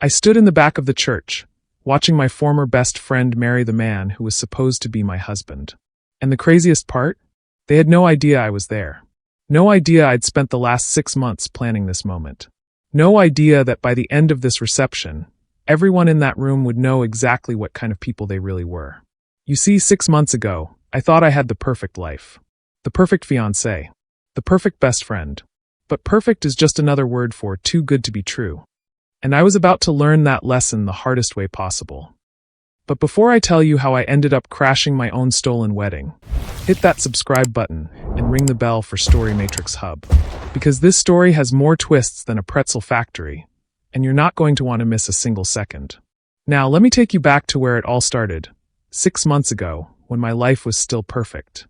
I stood in the back of the church, watching my former best friend marry the man who was supposed to be my husband. And the craziest part? They had no idea I was there. No idea I'd spent the last 6 months planning this moment. No idea that by the end of this reception, everyone in that room would know exactly what kind of people they really were. You see, 6 months ago, I thought I had the perfect life. The perfect fiancé. The perfect best friend. But perfect is just another word for too good to be true. And I was about to learn that lesson the hardest way possible. But before I tell you how I ended up crashing my own stolen wedding, hit that subscribe button and ring the bell for Story Matrix Hub. Because this story has more twists than a pretzel factory, and you're not going to want to miss a single second. Now, let me take you back to where it all started, 6 months ago, when my life was still perfect.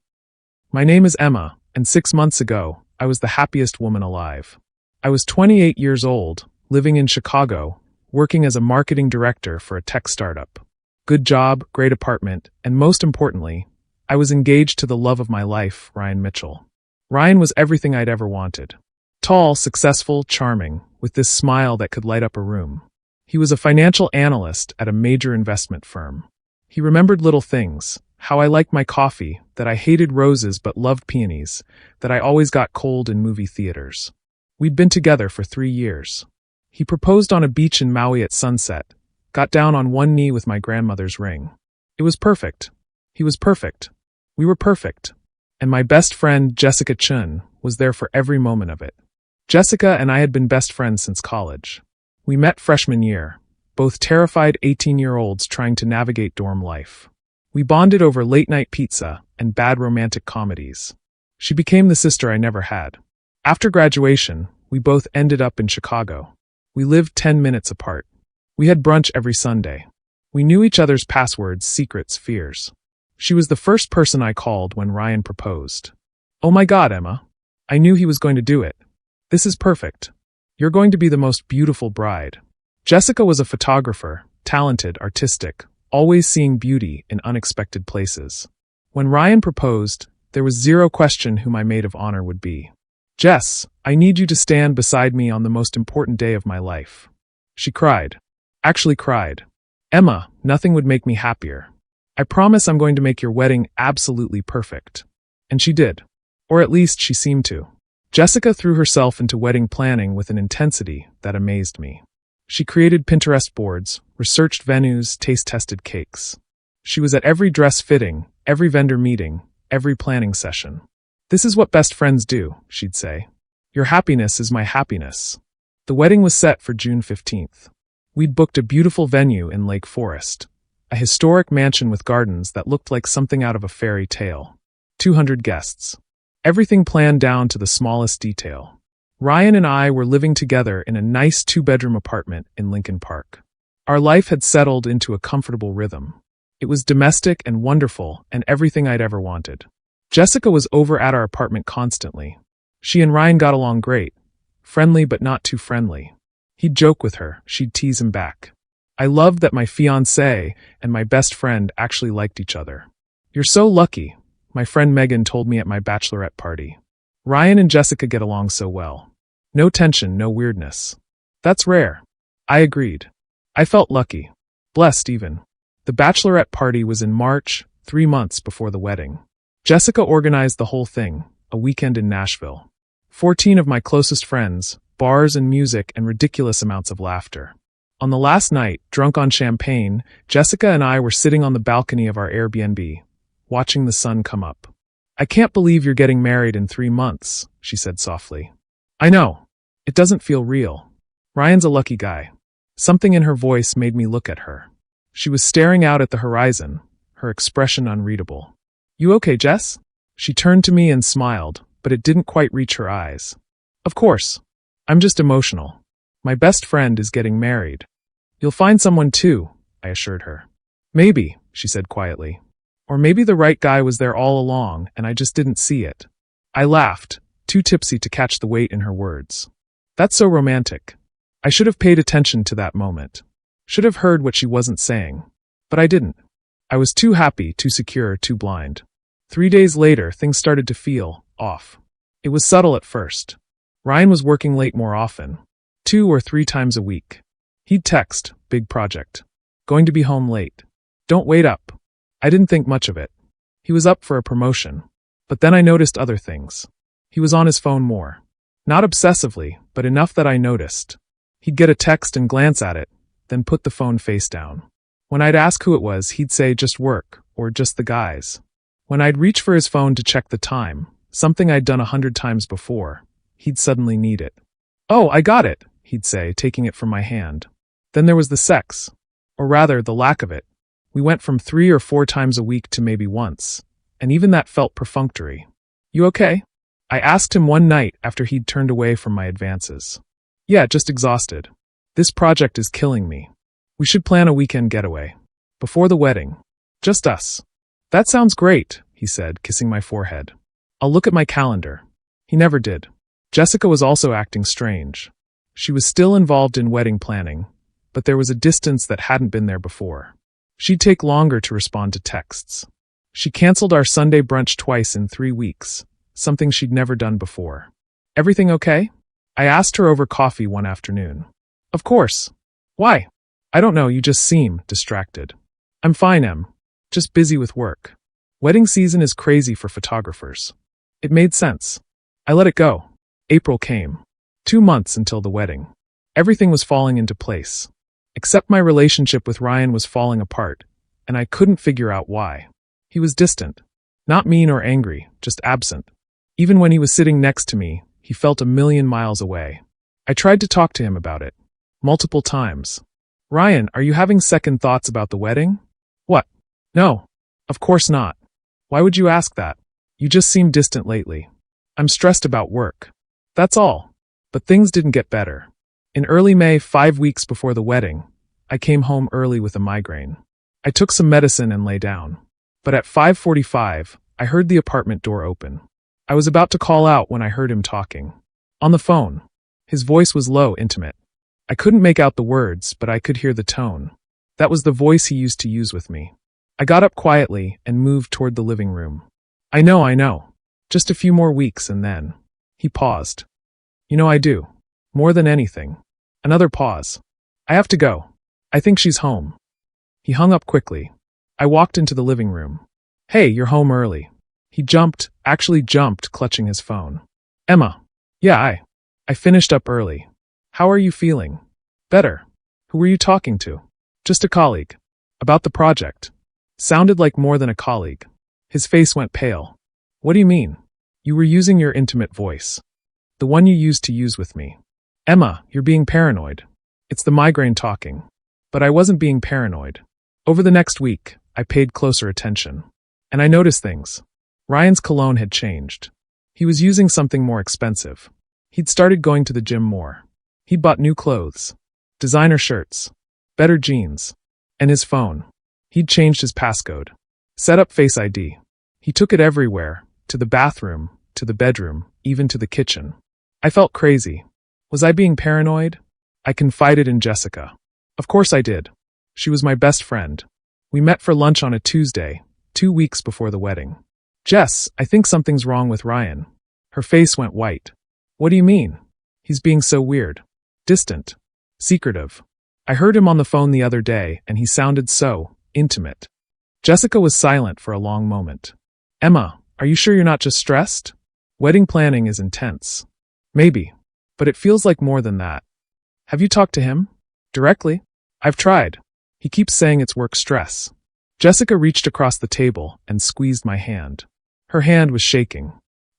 My name is Emma, and 6 months ago, I was the happiest woman alive. I was 28 years old, living in Chicago, working as a marketing director for a tech startup. Good job, great apartment, and most importantly, I was engaged to the love of my life, Ryan Mitchell. Ryan was everything I'd ever wanted. Tall, successful, charming, with this smile that could light up a room. He was a financial analyst at a major investment firm. He remembered little things, how I liked my coffee, that I hated roses but loved peonies, that I always got cold in movie theaters. We'd been together for 3 years. He proposed on a beach in Maui at sunset, got down on one knee with my grandmother's ring. It was perfect. He was perfect. We were perfect. And my best friend, Jessica Chun, was there for every moment of it. Jessica and I had been best friends since college. We met freshman year, both terrified 18-year-olds trying to navigate dorm life. We bonded over late-night pizza and bad romantic comedies. She became the sister I never had. After graduation, we both ended up in Chicago. We lived 10 minutes apart. We had brunch every Sunday. We knew each other's passwords, secrets, fears. She was the first person I called when Ryan proposed. Oh my God, Emma. I knew he was going to do it. This is perfect. You're going to be the most beautiful bride. Jessica was a photographer, talented, artistic, always seeing beauty in unexpected places. When Ryan proposed, there was zero question who my maid of honor would be. Jess, I need you to stand beside me on the most important day of my life. She cried. Actually cried. Emma, nothing would make me happier. I promise I'm going to make your wedding absolutely perfect. And she did. Or at least she seemed to. Jessica threw herself into wedding planning with an intensity that amazed me. She created Pinterest boards, researched venues, taste-tested cakes. She was at every dress fitting, every vendor meeting, every planning session. This is what best friends do, she'd say. Your happiness is my happiness. The wedding was set for June 15th. We'd booked a beautiful venue in Lake Forest, a historic mansion with gardens that looked like something out of a fairy tale. 200 guests. Everything planned down to the smallest detail. Ryan and I were living together in a nice 2-bedroom apartment in Lincoln Park. Our life had settled into a comfortable rhythm. It was domestic and wonderful and everything I'd ever wanted. Jessica was over at our apartment constantly. She and Ryan got along great. Friendly but not too friendly. He'd joke with her, she'd tease him back. I loved that my fiancé and my best friend actually liked each other. You're so lucky, my friend Megan told me at my bachelorette party. Ryan and Jessica get along so well. No tension, no weirdness. That's rare. I agreed. I felt lucky. Blessed even. The bachelorette party was in March, 3 months before the wedding. Jessica organized the whole thing, a weekend in Nashville. 14 of my closest friends, bars and music and ridiculous amounts of laughter. On the last night, drunk on champagne, Jessica and I were sitting on the balcony of our Airbnb, watching the sun come up. I can't believe you're getting married in 3 months, she said softly. I know. It doesn't feel real. Ryan's a lucky guy. Something in her voice made me look at her. She was staring out at the horizon, her expression unreadable. You okay, Jess? She turned to me and smiled, but it didn't quite reach her eyes. Of course. I'm just emotional. My best friend is getting married. You'll find someone too, I assured her. Maybe, she said quietly. Or maybe the right guy was there all along and I just didn't see it. I laughed, too tipsy to catch the weight in her words. That's so romantic. I should have paid attention to that moment. Should have heard what she wasn't saying. But I didn't. I was too happy, too secure, too blind. 3 days later, things started to feel off. It was subtle at first. Ryan was working late more often, 2 or 3 times a week. He'd text, big project. Going to be home late. Don't wait up. I didn't think much of it. He was up for a promotion. But then I noticed other things. He was on his phone more. Not obsessively, but enough that I noticed. He'd get a text and glance at it, then put the phone face down. When I'd ask who it was, he'd say just work, or just the guys. When I'd reach for his phone to check the time, something I'd done 100 times before, he'd suddenly need it. Oh, I got it, he'd say, taking it from my hand. Then there was the sex. Or rather, the lack of it. We went from 3 or 4 times a week to maybe once, and even that felt perfunctory. You okay? I asked him one night after he'd turned away from my advances. Yeah, just exhausted. This project is killing me. We should plan a weekend getaway. Before the wedding. Just us. That sounds great, he said, kissing my forehead. I'll look at my calendar. He never did. Jessica was also acting strange. She was still involved in wedding planning, but there was a distance that hadn't been there before. She'd take longer to respond to texts. She canceled our Sunday brunch twice in 3 weeks, something she'd never done before. Everything okay? I asked her over coffee one afternoon. Of course. Why? I don't know, you just seem distracted. I'm fine, Em. Just busy with work. Wedding season is crazy for photographers. It made sense. I let it go. April came. 2 months until the wedding. Everything was falling into place. Except my relationship with Ryan was falling apart, and I couldn't figure out why. He was distant. Not mean or angry, just absent. Even when he was sitting next to me, he felt a million miles away. I tried to talk to him about it. Multiple times. Ryan, are you having second thoughts about the wedding? What? No. Of course not. Why would you ask that? You just seem distant lately. I'm stressed about work. That's all. But things didn't get better. In early May, 5 weeks before the wedding, I came home early with a migraine. I took some medicine and lay down. But at 5:45, I heard the apartment door open. I was about to call out when I heard him talking. On the phone. His voice was low, intimate. I couldn't make out the words, but I could hear the tone. That was the voice he used to use with me. I got up quietly and moved toward the living room. I know. Just a few more weeks and then. He paused. You know I do. More than anything. Another pause. I have to go. I think she's home. He hung up quickly. I walked into the living room. Hey, you're home early. He actually jumped, clutching his phone. Emma. Yeah, I finished up early. How are you feeling? Better. Who were you talking to? Just a colleague. About the project. Sounded like more than a colleague. His face went pale. What do you mean? You were using your intimate voice. The one you used to use with me. Emma, you're being paranoid. It's the migraine talking. But I wasn't being paranoid. Over the next week, I paid closer attention. And I noticed things. Ryan's cologne had changed. He was using something more expensive. He'd started going to the gym more. He'd bought new clothes. Designer shirts. Better jeans. And his phone. He'd changed his passcode. Set up Face ID. He took it everywhere. To the bathroom, to the bedroom, even to the kitchen. I felt crazy. Was I being paranoid? I confided in Jessica. Of course I did. She was my best friend. We met for lunch on a Tuesday, 2 weeks before the wedding. Jess, I think something's wrong with Ryan. Her face went white. What do you mean? He's being so weird. Distant. Secretive. I heard him on the phone the other day, and he sounded so intimate. Jessica was silent for a long moment. Emma, are you sure you're not just stressed? Wedding planning is intense. Maybe. But it feels like more than that. Have you talked to him? Directly? I've tried. He keeps saying it's work stress. Jessica reached across the table and squeezed my hand. Her hand was shaking.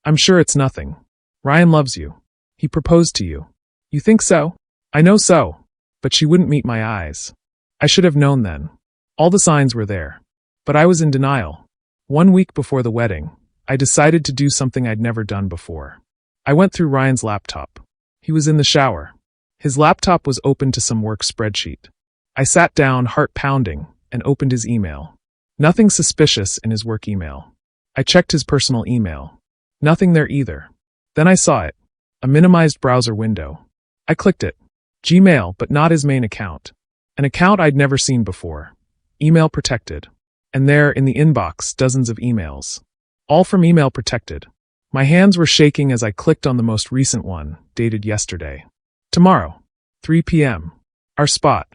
I'm sure it's nothing. Ryan loves you. He proposed to you. You think so? I know so. But she wouldn't meet my eyes. I should have known then. All the signs were there. But I was in denial. 1 week before the wedding, I decided to do something I'd never done before. I went through Ryan's laptop. He was in the shower. His laptop was open to some work spreadsheet. I sat down, heart pounding, and opened his email. Nothing suspicious in his work email. I checked his personal email. Nothing there either. Then I saw it. A minimized browser window. I clicked it. Gmail, but not his main account. An account I'd never seen before. Email protected. And there, in the inbox, dozens of emails. All from email protected. My hands were shaking as I clicked on the most recent one, dated yesterday. Tomorrow. 3 p.m. Our spot.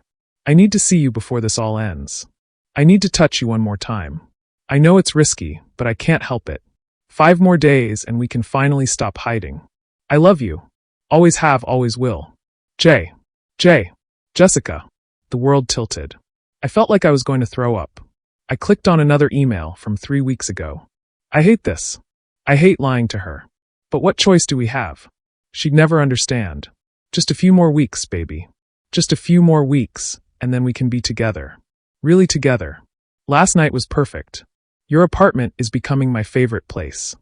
I need to see you before this all ends. I need to touch you one more time. I know it's risky, but I can't help it. 5 more days and we can finally stop hiding. I love you. Always have, always will. J. Jessica. The world tilted. I felt like I was going to throw up. I clicked on another email from 3 weeks ago. I hate this. I hate lying to her. But what choice do we have? She'd never understand. Just a few more weeks, baby. Just a few more weeks, and then we can be together. Really together. Last night was perfect. Your apartment is becoming my favorite place.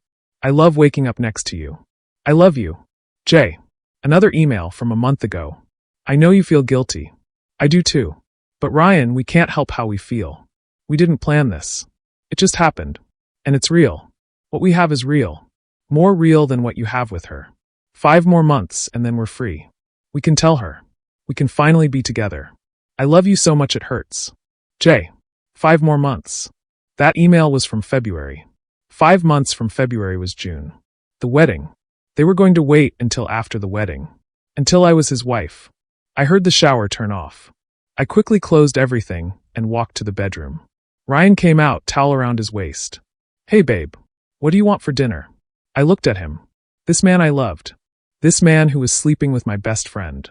I love waking up next to you. I love you. J. Another email from a month ago. I know you feel guilty. I do too. But Ryan, we can't help how we feel. We didn't plan this. It just happened. And it's real. What we have is real. More real than what you have with her. 5 more months and then we're free. We can tell her. We can finally be together. I love you so much it hurts. J. 5 more months. That email was from February. 5 months from February was June. The wedding. They were going to wait until after the wedding. Until I was his wife. I heard the shower turn off. I quickly closed everything and walked to the bedroom. Ryan came out, towel around his waist. Hey babe, what do you want for dinner? I looked at him. This man I loved. This man who was sleeping with my best friend.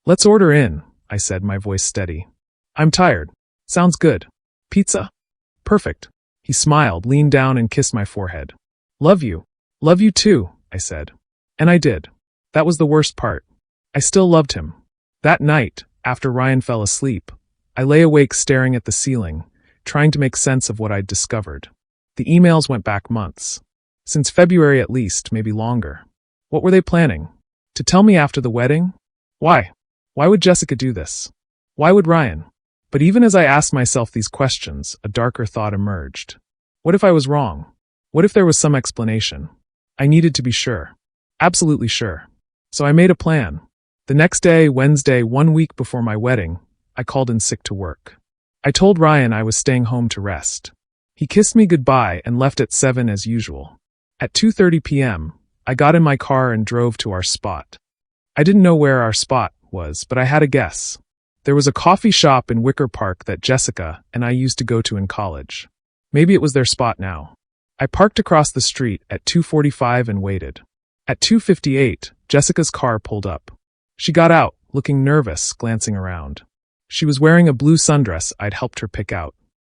Let's order in, I said, my voice steady. I'm tired. Sounds good. Pizza? Perfect. He smiled, leaned down and kissed my forehead. Love you. Love you too, I said. And I did. That was the worst part. I still loved him. That night, after Ryan fell asleep, I lay awake staring at the ceiling, trying to make sense of what I'd discovered. The emails went back months. Since February at least, maybe longer. What were they planning? To tell me after the wedding? Why? Why would Jessica do this? Why would Ryan? But even as I asked myself these questions, a darker thought emerged. What if I was wrong? What if there was some explanation? I needed to be sure. Absolutely sure. So I made a plan. The next day, Wednesday, 1 week before my wedding, I called in sick to work. I told Ryan I was staying home to rest. He kissed me goodbye and left at 7 as usual. At 2:30 p.m., I got in my car and drove to our spot. I didn't know where our spot was, but I had a guess. There was a coffee shop in Wicker Park that Jessica and I used to go to in college. Maybe it was their spot now. I parked across the street at 2:45 and waited. At 2:58, Jessica's car pulled up. She got out, looking nervous, glancing around. She was wearing a blue sundress I'd helped her pick out.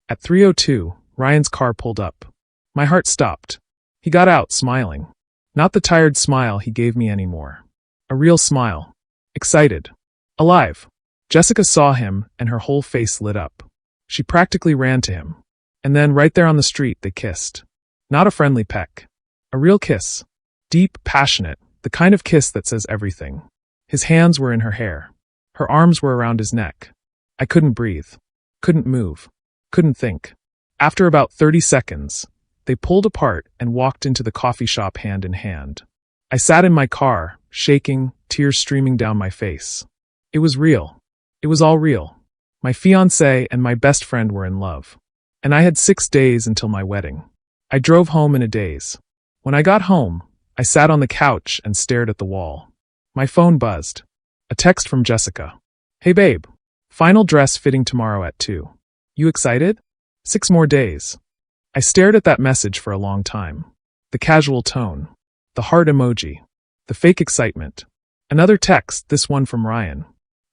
At 3:02, Ryan's car pulled up. My heart stopped. He got out, smiling. Not the tired smile he gave me anymore. A real smile. Excited. Alive. Jessica saw him, and her whole face lit up. She practically ran to him. And then, right there on the street, they kissed. Not a friendly peck. A real kiss. Deep, passionate, the kind of kiss that says everything. His hands were in her hair. Her arms were around his neck. I couldn't breathe. Couldn't move. Couldn't think. After about 30 seconds, they pulled apart and walked into the coffee shop hand in hand. I sat in my car, shaking, tears streaming down my face. It was real. It was all real. My fiancé and my best friend were in love. And I had 6 days until my wedding. I drove home in a daze. When I got home, I sat on the couch and stared at the wall. My phone buzzed. A text from Jessica. Hey babe. Final dress fitting tomorrow at 2. You excited? 6 more days. I stared at that message for a long time. The casual tone. The heart emoji. The fake excitement. Another text, this one from Ryan.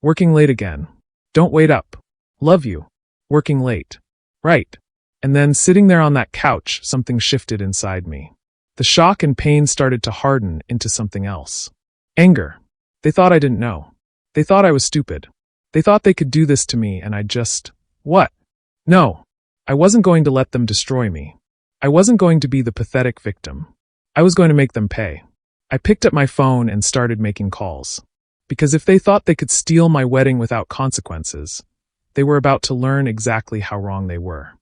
Working late again. Don't wait up. Love you. Working late. Right. And then, sitting there on that couch, something shifted inside me. The shock and pain started to harden into something else. Anger. They thought I didn't know. They thought I was stupid. They thought they could do this to me and I'd just... What? No. I wasn't going to let them destroy me. I wasn't going to be the pathetic victim. I was going to make them pay. I picked up my phone and started making calls. Because if they thought they could steal my wedding without consequences, they were about to learn exactly how wrong they were.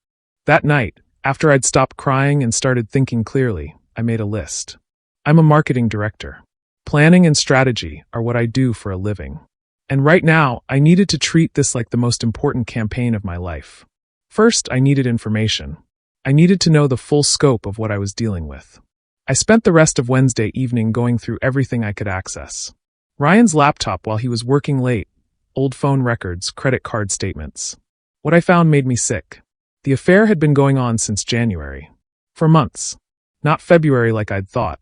That night, after I'd stopped crying and started thinking clearly, I made a list. I'm a marketing director. Planning and strategy are what I do for a living. And right now, I needed to treat this like the most important campaign of my life. First, I needed information. I needed to know the full scope of what I was dealing with. I spent the rest of Wednesday evening going through everything I could access. Ryan's laptop while he was working late, old phone records, credit card statements. What I found made me sick. The affair had been going on since January. For months. Not February like I'd thought.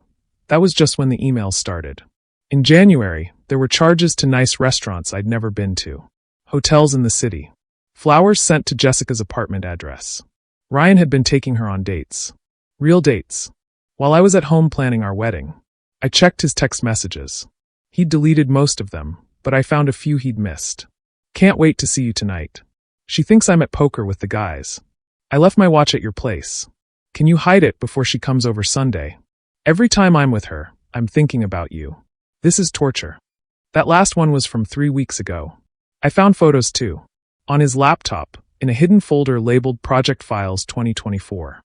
That was just when the emails started. In January, there were charges to nice restaurants I'd never been to. Hotels in the city. Flowers sent to Jessica's apartment address. Ryan had been taking her on dates. Real dates. While I was at home planning our wedding, I checked his text messages. He'd deleted most of them, but I found a few he'd missed. Can't wait to see you tonight. She thinks I'm at poker with the guys. I left my watch at your place. Can you hide it before she comes over Sunday? Every time I'm with her, I'm thinking about you. This is torture. That last one was from 3 weeks ago. I found photos too. On his laptop, in a hidden folder labeled Project Files 2024.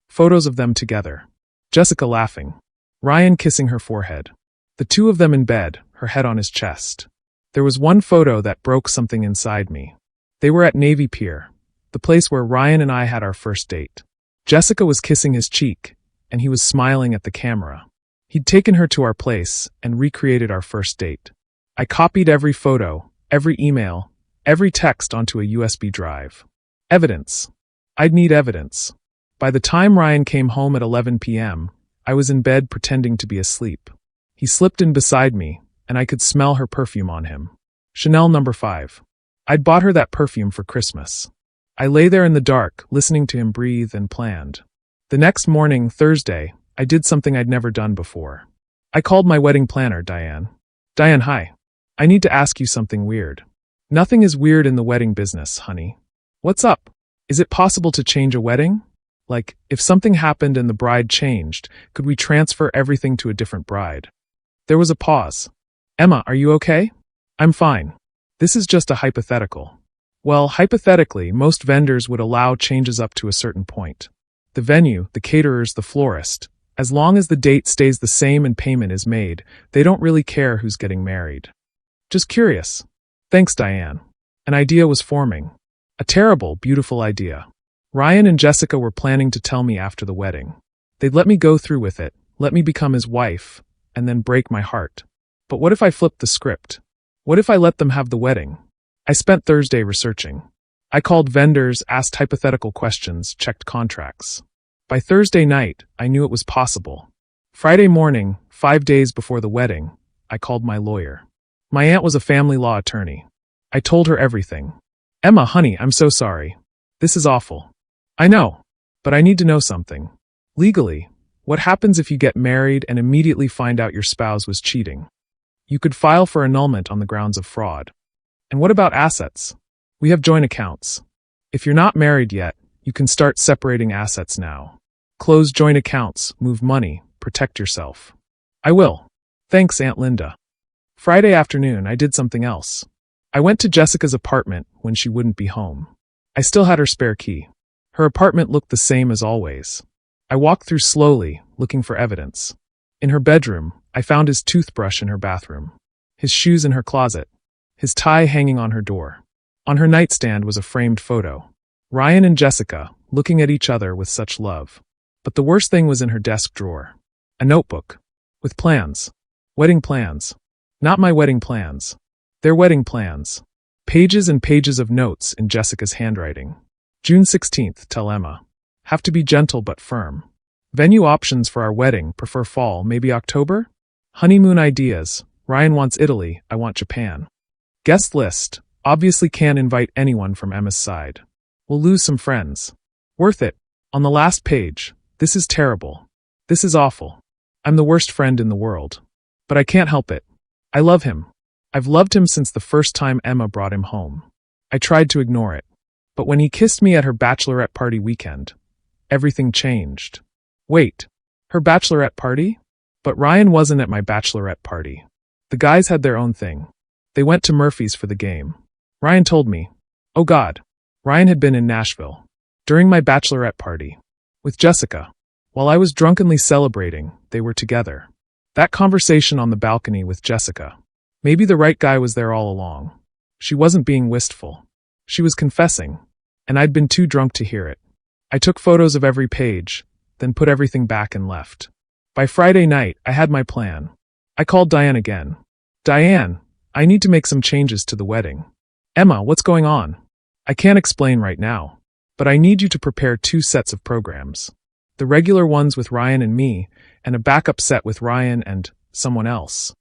Photos of them together. Jessica laughing. Ryan kissing her forehead. The two of them in bed, her head on his chest. There was one photo that broke something inside me. They were at Navy Pier, the place where Ryan and I had our first date. Jessica was kissing his cheek, and he was smiling at the camera. He'd taken her to our place and recreated our first date. I copied every photo, every email, every text onto a USB drive. Evidence. I'd need evidence. By the time Ryan came home at 11 p.m., I was in bed pretending to be asleep. He slipped in beside me, and I could smell her perfume on him. Chanel No. 5. I'd bought her that perfume for Christmas. I lay there in the dark, listening to him breathe, and planned. The next morning, Thursday, I did something I'd never done before. I called my wedding planner, Diane. Diane, hi. I need to ask you something weird. Nothing is weird in the wedding business, honey. What's up? Is it possible to change a wedding? Like, if something happened and the bride changed, could we transfer everything to a different bride? There was a pause. Emma, are you okay? I'm fine. This is just a hypothetical. Well, hypothetically, most vendors would allow changes up to a certain point. The venue, the caterers, the florist. As long as the date stays the same and payment is made, they don't really care who's getting married. Just curious. Thanks, Diane. An idea was forming. A terrible, beautiful idea. Ryan and Jessica were planning to tell me after the wedding. They'd let me go through with it, let me become his wife, and then break my heart. But what if I flipped the script? What if I let them have the wedding? I spent Thursday researching. I called vendors, asked hypothetical questions, checked contracts. By Thursday night, I knew it was possible. Friday morning, 5 days before the wedding, I called my lawyer. My aunt was a family law attorney. I told her everything. Emma, honey, I'm so sorry. This is awful. I know, but I need to know something. Legally, what happens if you get married and immediately find out your spouse was cheating? You could file for annulment on the grounds of fraud. And what about assets? We have joint accounts. If you're not married yet, you can start separating assets now. Close joint accounts, move money, protect yourself. I will. Thanks, Aunt Linda. Friday afternoon, I did something else. I went to Jessica's apartment when she wouldn't be home. I still had her spare key. Her apartment looked the same as always. I walked through slowly, looking for evidence. In her bedroom, I found his toothbrush in her bathroom, his shoes in her closet, his tie hanging on her door. On her nightstand was a framed photo. Ryan and Jessica, looking at each other with such love. But the worst thing was in her desk drawer. A notebook. With plans. Wedding plans. Not my wedding plans. Their wedding plans. Pages and pages of notes in Jessica's handwriting. June 16th, tell Emma. Have to be gentle but firm. Venue options for our wedding, prefer fall, maybe October? Honeymoon ideas. Ryan wants Italy, I want Japan. Guest list. Obviously can't invite anyone from Emma's side. We'll lose some friends. Worth it. On the last page. This is terrible. This is awful. I'm the worst friend in the world. But I can't help it. I love him. I've loved him since the first time Emma brought him home. I tried to ignore it. But when he kissed me at her bachelorette party weekend, everything changed. Wait, her bachelorette party? But Ryan wasn't at my bachelorette party. The guys had their own thing. They went to Murphy's for the game. Ryan told me. Oh God. Ryan had been in Nashville. During my bachelorette party. With Jessica. While I was drunkenly celebrating, they were together. That conversation on the balcony with Jessica. Maybe the right guy was there all along. She wasn't being wistful. She was confessing. And I'd been too drunk to hear it. I took photos of every page, then put everything back and left. By Friday night, I had my plan. I called Diane again. Diane, I need to make some changes to the wedding. Emma, what's going on? I can't explain right now, but I need you to prepare 2 sets of programs. The regular ones with Ryan and me, and a backup set with Ryan and someone else.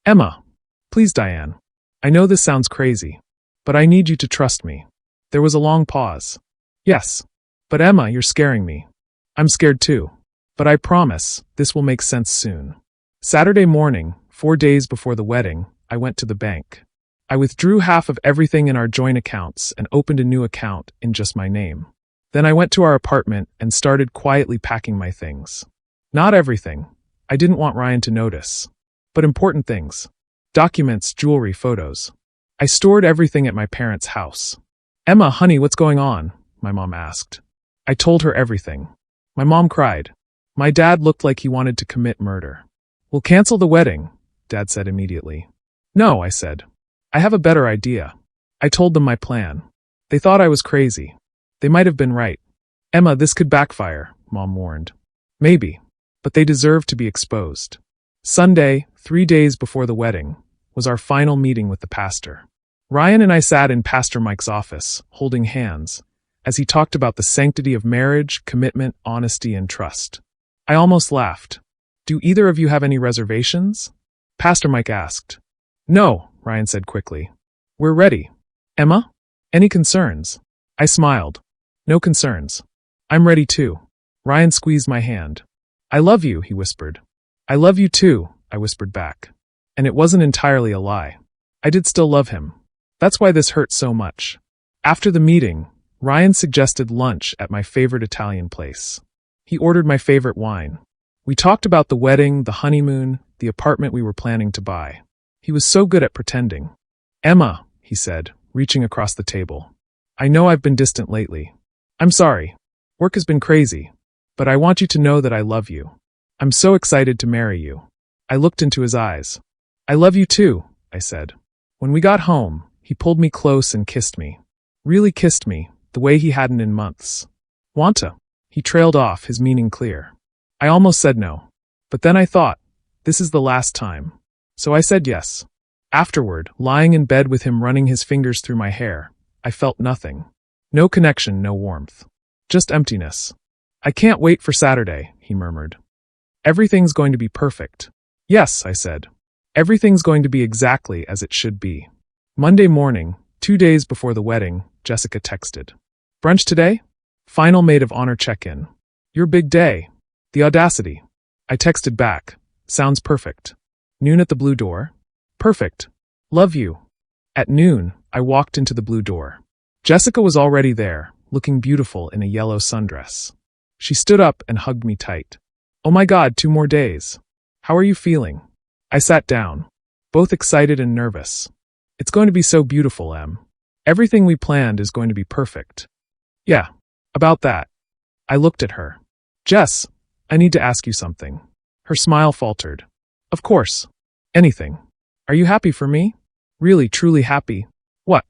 Emma, please Diane. I know this sounds crazy, but I need you to trust me. There was a long pause. Yes. But Emma, you're scaring me. I'm scared too. But I promise, this will make sense soon. Saturday morning, 4 days before the wedding, I went to the bank. I withdrew half of everything in our joint accounts and opened a new account in just my name. Then I went to our apartment and started quietly packing my things. Not everything. I didn't want Ryan to notice. But important things. Documents, jewelry, photos. I stored everything at my parents' house. Emma, honey, what's going on? My mom asked. I told her everything. My mom cried. My dad looked like he wanted to commit murder. We'll cancel the wedding, Dad said immediately. No, I said. I have a better idea. I told them my plan. They thought I was crazy. They might have been right. Emma, this could backfire, Mom warned. Maybe. But they deserve to be exposed. Sunday, 3 days before the wedding, was our final meeting with the pastor. Ryan and I sat in Pastor Mike's office, holding hands, as he talked about the sanctity of marriage, commitment, honesty, and trust. I almost laughed. Do either of you have any reservations? Pastor Mike asked. No, Ryan said quickly. We're ready. Emma? Any concerns? I smiled. No concerns. I'm ready too. Ryan squeezed my hand. I love you, he whispered. I love you too, I whispered back. And it wasn't entirely a lie. I did still love him. That's why this hurt so much. After the meeting, Ryan suggested lunch at my favorite Italian place. He ordered my favorite wine. We talked about the wedding, the honeymoon, the apartment we were planning to buy. He was so good at pretending. Emma, he said, reaching across the table. I know I've been distant lately. I'm sorry. Work has been crazy. But I want you to know that I love you. I'm so excited to marry you. I looked into his eyes. I love you too, I said. When we got home, he pulled me close and kissed me. Really kissed me, the way he hadn't in months. Wanta. He trailed off, his meaning clear. I almost said no. But then I thought, this is the last time. So I said yes. Afterward, lying in bed with him running his fingers through my hair, I felt nothing. No connection, no warmth. Just emptiness. I can't wait for Saturday, he murmured. Everything's going to be perfect. Yes, I said. Everything's going to be exactly as it should be. Monday morning, 2 days before the wedding, Jessica texted. Brunch today? Final maid of honor check-in. Your big day. The audacity. I texted back. Sounds perfect. Noon at the blue door? Perfect. Love you. At noon, I walked into the blue door. Jessica was already there, looking beautiful in a yellow sundress. She stood up and hugged me tight. Oh my God, 2 more days. How are you feeling? I sat down, both excited and nervous. It's going to be so beautiful, Em. Everything we planned is going to be perfect. Yeah, about that. I looked at her. Jess, I need to ask you something. Her smile faltered. Of course. Anything. Are you happy for me? Really, truly happy? What?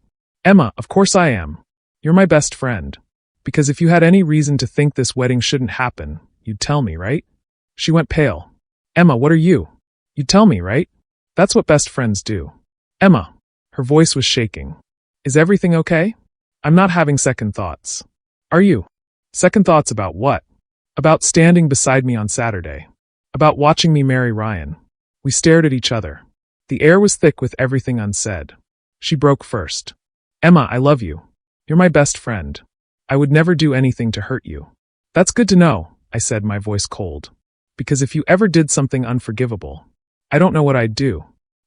Emma, of course I am. You're my best friend. Because if you had any reason to think this wedding shouldn't happen, you'd tell me, right? She went pale. Emma, what are you? You'd tell me, right? That's what best friends do. Emma. Her voice was shaking. Is everything okay? I'm not having second thoughts. Are you? Second thoughts about what? About standing beside me on Saturday. About watching me marry Ryan. We stared at each other. The air was thick with everything unsaid. She broke first. Emma, I love you. You're my best friend. I would never do anything to hurt you. That's good to know, I said, my voice cold. Because if you ever did something unforgivable, I don't know what I'd do.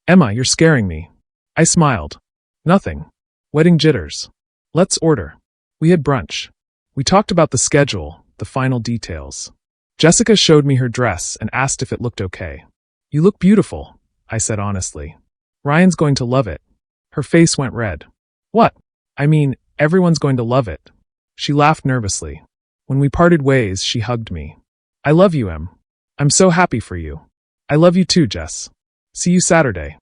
Emma, you're scaring me. I smiled. Nothing. Wedding jitters. Let's order. We had brunch. We talked about the schedule, the final details. Jessica showed me her dress and asked if it looked okay. You look beautiful, I said honestly. Ryan's going to love it. Her face went red. What? I mean, everyone's going to love it. She laughed nervously. When we parted ways, she hugged me. I love you, Em. I'm so happy for you. I love you too, Jess. See you Saturday.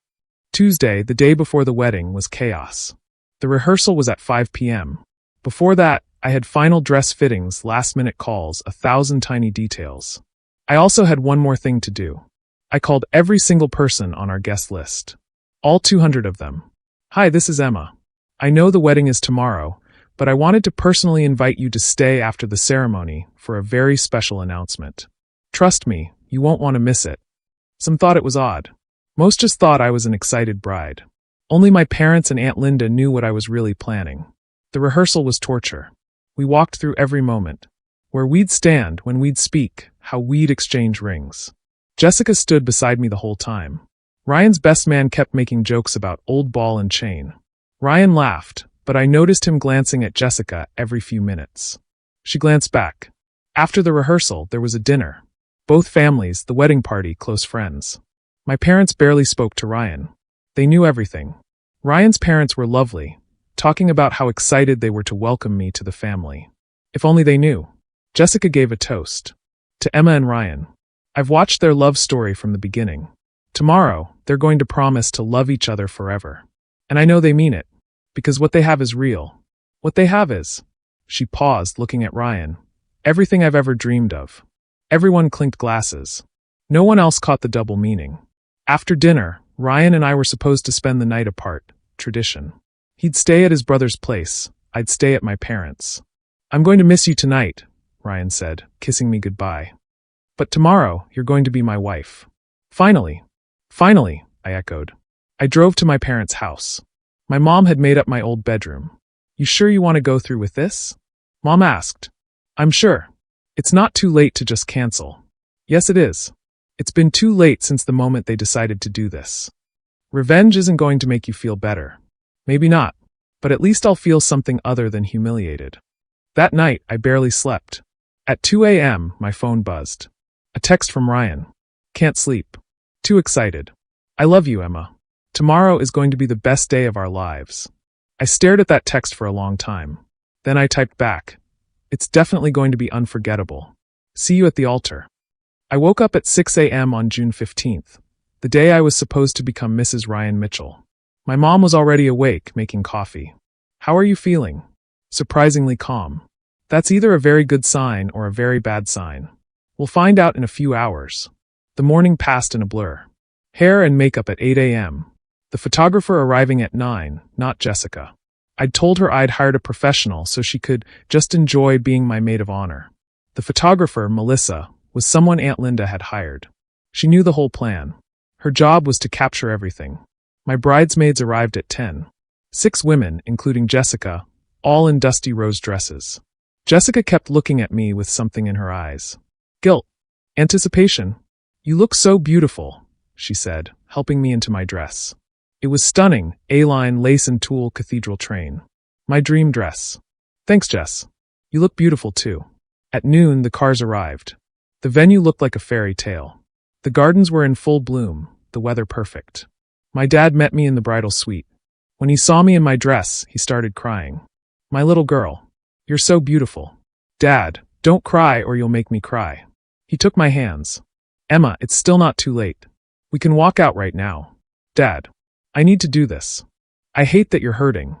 Tuesday, the day before the wedding, was chaos. The rehearsal was at 5 p.m. Before that, I had final dress fittings, last-minute calls, 1,000 tiny details. I also had one more thing to do. I called every single person on our guest list. All 200 of them. Hi, this is Emma. I know the wedding is tomorrow, but I wanted to personally invite you to stay after the ceremony for a very special announcement. Trust me, you won't want to miss it. Some thought it was odd. Most just thought I was an excited bride. Only my parents and Aunt Linda knew what I was really planning. The rehearsal was torture. We walked through every moment. Where we'd stand, when we'd speak, how we'd exchange rings. Jessica stood beside me the whole time. Ryan's best man kept making jokes about old ball and chain. Ryan laughed, but I noticed him glancing at Jessica every few minutes. She glanced back. After the rehearsal, there was a dinner. Both families, the wedding party, close friends. My parents barely spoke to Ryan. They knew everything. Ryan's parents were lovely, talking about how excited they were to welcome me to the family. If only they knew. Jessica gave a toast. To Emma and Ryan. I've watched their love story from the beginning. Tomorrow, they're going to promise to love each other forever. And I know they mean it. Because what they have is real. What they have is... She paused, looking at Ryan. Everything I've ever dreamed of. Everyone clinked glasses. No one else caught the double meaning. After dinner, Ryan and I were supposed to spend the night apart. Tradition. He'd stay at his brother's place. I'd stay at my parents'. I'm going to miss you tonight, Ryan said, kissing me goodbye. But tomorrow, you're going to be my wife. Finally. Finally, I echoed. I drove to my parents' house. My mom had made up my old bedroom. You sure you want to go through with this? Mom asked. I'm sure. It's not too late to just cancel. Yes, it is. It's been too late since the moment they decided to do this. Revenge isn't going to make you feel better. Maybe not, but at least I'll feel something other than humiliated. That night, I barely slept. At 2 a.m., my phone buzzed. A text from Ryan. Can't sleep. Too excited. I love you, Emma. Tomorrow is going to be the best day of our lives. I stared at that text for a long time. Then I typed back. It's definitely going to be unforgettable. See you at the altar. I woke up at 6 a.m. on June 15th, the day I was supposed to become Mrs. Ryan Mitchell. My mom was already awake, making coffee. How are you feeling? Surprisingly calm. That's either a very good sign or a very bad sign. We'll find out in a few hours. The morning passed in a blur. Hair and makeup at 8 a.m. The photographer arriving at 9, not Jessica. I'd told her I'd hired a professional so she could just enjoy being my maid of honor. The photographer, Melissa, was someone Aunt Linda had hired. She knew the whole plan. Her job was to capture everything. My bridesmaids arrived at 10. 6 women, including Jessica, all in dusty rose dresses. Jessica kept looking at me with something in her eyes. Guilt. Anticipation. You look so beautiful, she said, helping me into my dress. It was stunning, A-line lace and tulle cathedral train. My dream dress. Thanks, Jess. You look beautiful too. At noon, the cars arrived. The venue looked like a fairy tale. The gardens were in full bloom, the weather perfect. My dad met me in the bridal suite. When he saw me in my dress, he started crying. My little girl, you're so beautiful. Dad, don't cry or you'll make me cry. He took my hands. Emma, it's still not too late. We can walk out right now. Dad, I need to do this. I hate that you're hurting.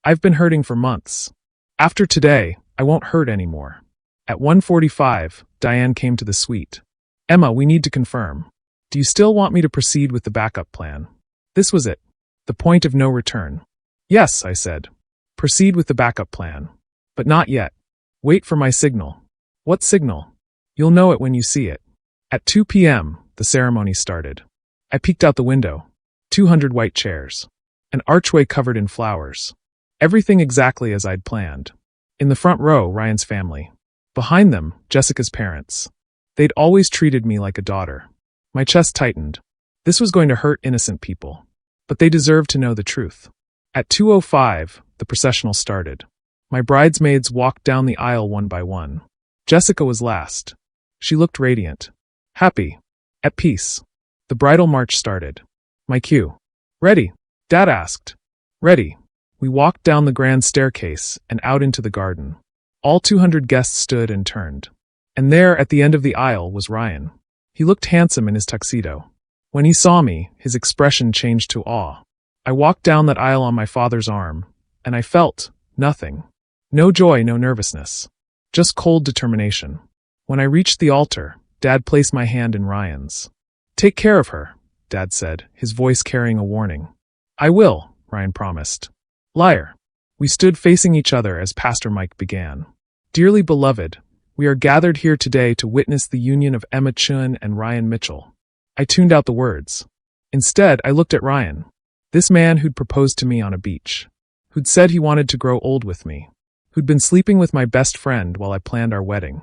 I've been hurting for months. After today, I won't hurt anymore. At 1:45, Diane came to the suite. Emma, we need to confirm. Do you still want me to proceed with the backup plan? This was it. The point of no return. Yes, I said. Proceed with the backup plan. But not yet. Wait for my signal. What signal? You'll know it when you see it. At 2 p.m., the ceremony started. I peeked out the window. 200 white chairs. An archway covered in flowers. Everything exactly as I'd planned. In the front row, Ryan's family. Behind them, Jessica's parents. They'd always treated me like a daughter. My chest tightened. This was going to hurt innocent people. But they deserved to know the truth. At 2:05, the processional started. My bridesmaids walked down the aisle one by one. Jessica was last. She looked radiant. Happy. At peace. The bridal march started. My cue. Ready? Dad asked. Ready. We walked down the grand staircase and out into the garden. All 200 guests stood and turned. And there, at the end of the aisle, was Ryan. He looked handsome in his tuxedo. When he saw me, his expression changed to awe. I walked down that aisle on my father's arm, and I felt nothing. No joy, no nervousness. Just cold determination. When I reached the altar, Dad placed my hand in Ryan's. Take care of her, Dad said, his voice carrying a warning. I will, Ryan promised. Liar. We stood facing each other as Pastor Mike began. Dearly beloved, we are gathered here today to witness the union of Emma Chun and Ryan Mitchell. I tuned out the words. Instead, I looked at Ryan. This man who'd proposed to me on a beach. Who'd said he wanted to grow old with me. Who'd been sleeping with my best friend while I planned our wedding.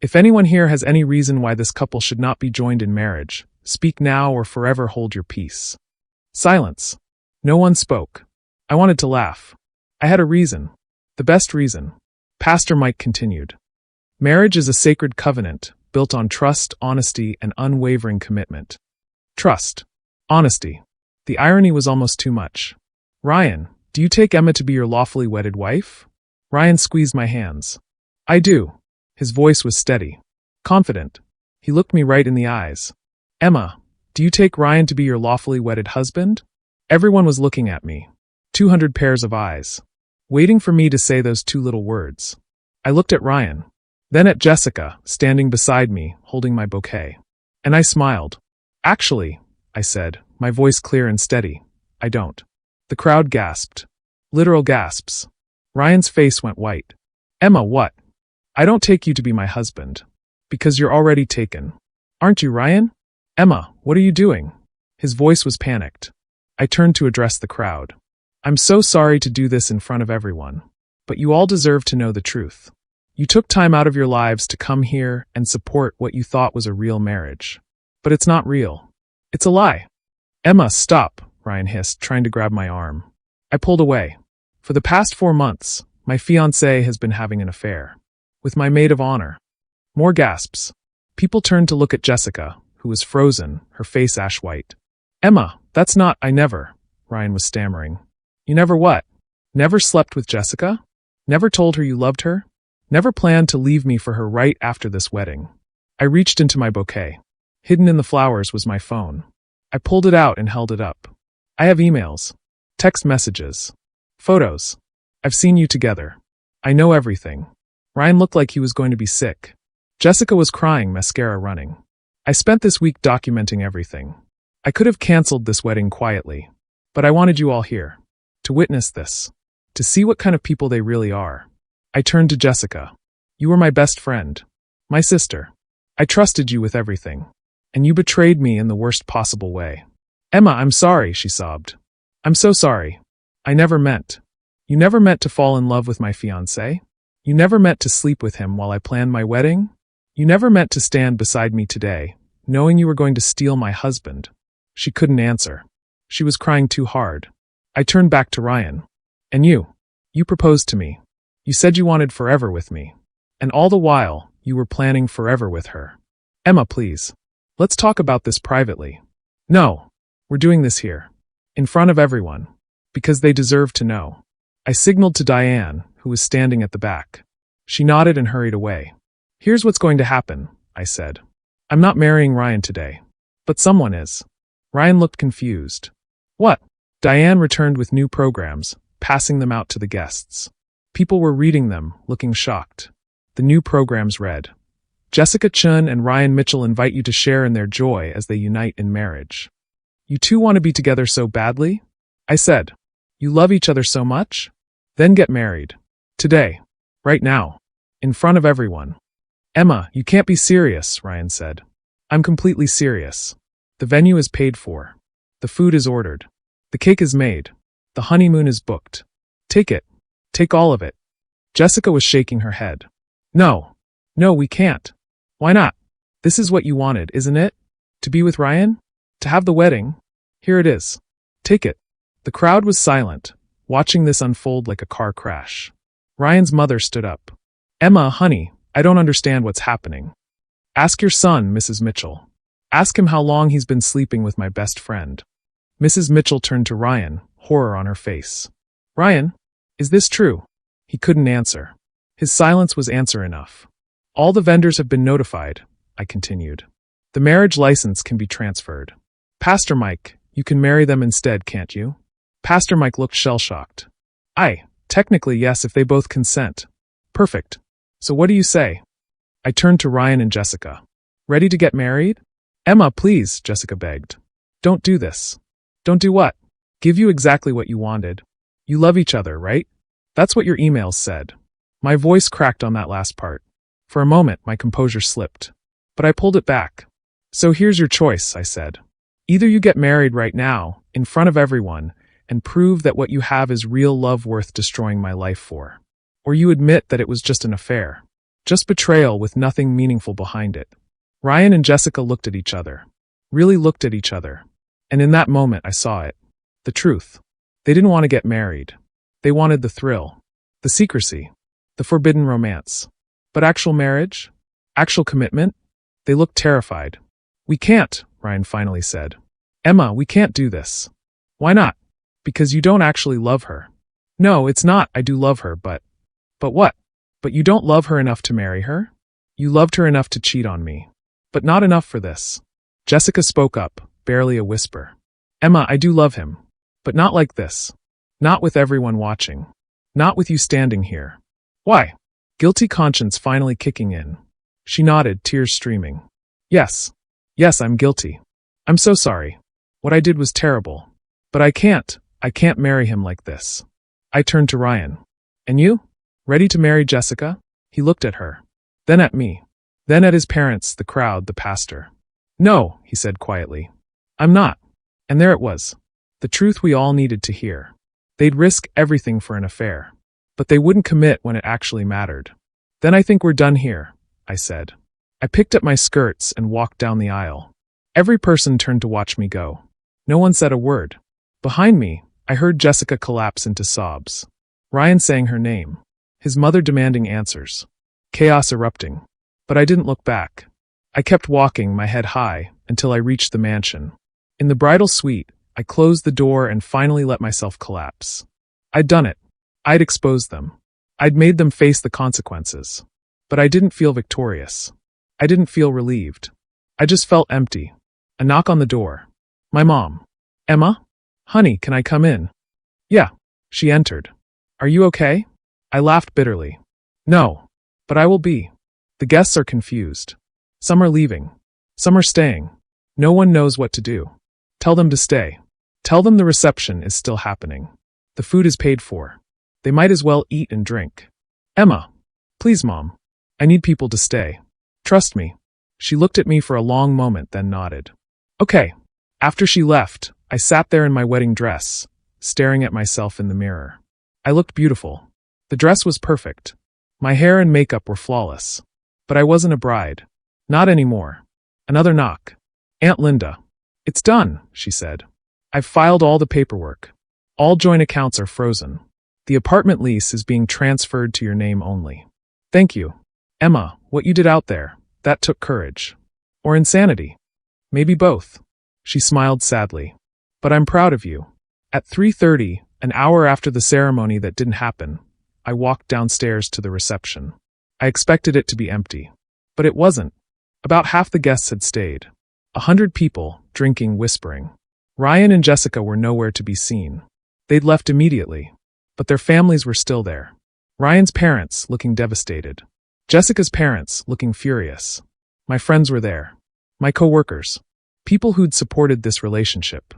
If anyone here has any reason why this couple should not be joined in marriage, speak now or forever hold your peace. Silence. No one spoke. I wanted to laugh. I had a reason. The best reason. Pastor Mike continued. Marriage is a sacred covenant, built on trust, honesty, and unwavering commitment. Trust. Honesty. The irony was almost too much. Ryan, do you take Emma to be your lawfully wedded wife? Ryan squeezed my hands. I do. His voice was steady. Confident. He looked me right in the eyes. Emma, do you take Ryan to be your lawfully wedded husband? Everyone was looking at me. 200 pairs of eyes. Waiting for me to say those two little words. I looked at Ryan. Then at Jessica, standing beside me, holding my bouquet. And I smiled. Actually, I said, my voice clear and steady, I don't. The crowd gasped. Literal gasps. Ryan's face went white. Emma, what? I don't take you to be my husband. Because you're already taken. Aren't you, Ryan? Emma, what are you doing? His voice was panicked. I turned to address the crowd. I'm so sorry to do this in front of everyone. But you all deserve to know the truth. You took time out of your lives to come here and support what you thought was a real marriage. But it's not real. It's a lie. Emma, stop, Ryan hissed, trying to grab my arm. I pulled away. For the past 4 months, my fiancé has been having an affair. With my maid of honor. More gasps. People turned to look at Jessica, who was frozen, her face ash white. Emma, that's not, I never, Ryan was stammering. You never what? Never slept with Jessica? Never told her you loved her? Never planned to leave me for her right after this wedding? I reached into my bouquet. Hidden in the flowers was my phone. I pulled it out and held it up. I have emails. Text messages. Photos. I've seen you together. I know everything. Ryan looked like he was going to be sick. Jessica was crying, mascara running. I spent this week documenting everything. I could have canceled this wedding quietly. But I wanted you all here. To witness this. To see what kind of people they really are. I turned to Jessica. You were my best friend. My sister. I trusted you with everything. And you betrayed me in the worst possible way. Emma, I'm sorry, she sobbed. I'm so sorry. I never meant. You never meant to fall in love with my fiancé? You never meant to sleep with him while I planned my wedding? You never meant to stand beside me today, knowing you were going to steal my husband. She couldn't answer. She was crying too hard. I turned back to Ryan. And you proposed to me. You said you wanted forever with me. And all the while, you were planning forever with her. Emma, please. Let's talk about this privately. No, we're doing this here. In front of everyone. Because they deserve to know. I signaled to Diane, who was standing at the back. She nodded and hurried away. Here's what's going to happen, I said. I'm not marrying Ryan today. But someone is. Ryan looked confused. What? Diane returned with new programs, passing them out to the guests. People were reading them, looking shocked. The new programs read, Jessica Chun and Ryan Mitchell invite you to share in their joy as they unite in marriage. You two want to be together so badly? I said. You love each other so much? Then get married. Today. Right now. In front of everyone. Emma, you can't be serious, Ryan said. I'm completely serious. The venue is paid for. The food is ordered. The cake is made. The honeymoon is booked. Take it. Take all of it. Jessica was shaking her head. No. No, we can't. Why not? This is what you wanted, isn't it? To be with Ryan? To have the wedding? Here it is. Take it. The crowd was silent, watching this unfold like a car crash. Ryan's mother stood up. Emma, honey, I don't understand what's happening. Ask your son, Mrs. Mitchell. Ask him how long he's been sleeping with my best friend. Mrs. Mitchell turned to Ryan, horror on her face. Ryan, is this true? He couldn't answer. His silence was answer enough. All the vendors have been notified, I continued. The marriage license can be transferred. Pastor Mike, you can marry them instead, can't you? Pastor Mike looked shell-shocked. Technically yes if they both consent. Perfect. So what do you say? I turned to Ryan and Jessica. Ready to get married? Emma, please, Jessica begged. Don't do this. Don't do what? Give you exactly what you wanted. You love each other, right? That's what your emails said. My voice cracked on that last part. For a moment, my composure slipped. But I pulled it back. So here's your choice, I said. Either you get married right now, in front of everyone, and prove that what you have is real love worth destroying my life for. Or you admit that it was just an affair. Just betrayal with nothing meaningful behind it. Ryan and Jessica looked at each other. Really looked at each other. And in that moment I saw it. The truth. They didn't want to get married. They wanted the thrill. The secrecy. The forbidden romance. But actual marriage? Actual commitment? They looked terrified. We can't, Ryan finally said. Emma, we can't do this. Why not? Because you don't actually love her. No, it's not, I do love her, but what? But you don't love her enough to marry her? You loved her enough to cheat on me. But not enough for this. Jessica spoke up, barely a whisper. Emma, I do love him. But not like this. Not with everyone watching. Not with you standing here. Why? Guilty conscience finally kicking in. She nodded, tears streaming. Yes. Yes, I'm guilty. I'm so sorry. What I did was terrible. But I can't marry him like this. I turned to Ryan. And you? Ready to marry Jessica? He looked at her. Then at me. Then at his parents, the crowd, the pastor. No, he said quietly. I'm not. And there it was. The truth we all needed to hear. They'd risk everything for an affair. But they wouldn't commit when it actually mattered. Then I think we're done here, I said. I picked up my skirts and walked down the aisle. Every person turned to watch me go. No one said a word. Behind me, I heard Jessica collapse into sobs. Ryan saying her name. His mother demanding answers. Chaos erupting. But I didn't look back. I kept walking, my head high, until I reached the mansion. In the bridal suite, I closed the door and finally let myself collapse. I'd done it. I'd exposed them. I'd made them face the consequences. But I didn't feel victorious. I didn't feel relieved. I just felt empty. A knock on the door. My mom. Emma? Honey, can I come in? Yeah. She entered. Are you okay? I laughed bitterly. No. But I will be. The guests are confused. Some are leaving. Some are staying. No one knows what to do. Tell them to stay. Tell them the reception is still happening. The food is paid for. They might as well eat and drink. Emma. Please, Mom. I need people to stay. Trust me. She looked at me for a long moment, then nodded. Okay. After she left, I sat there in my wedding dress, staring at myself in the mirror. I looked beautiful. The dress was perfect. My hair and makeup were flawless. But I wasn't a bride. Not anymore. Another knock. Aunt Linda. It's done, she said. I've filed all the paperwork. All joint accounts are frozen. The apartment lease is being transferred to your name only. Thank you. Emma, what you did out there, that took courage. Or insanity. Maybe both. She smiled sadly. But I'm proud of you. At 3:30, an hour after the ceremony that didn't happen, I walked downstairs to the reception. I expected it to be empty. But it wasn't. About half the guests had stayed. 100 people, drinking, whispering. Ryan and Jessica were nowhere to be seen. They'd left immediately. But their families were still there. Ryan's parents, looking devastated. Jessica's parents, looking furious. My friends were there. My co-workers. People who'd supported this relationship.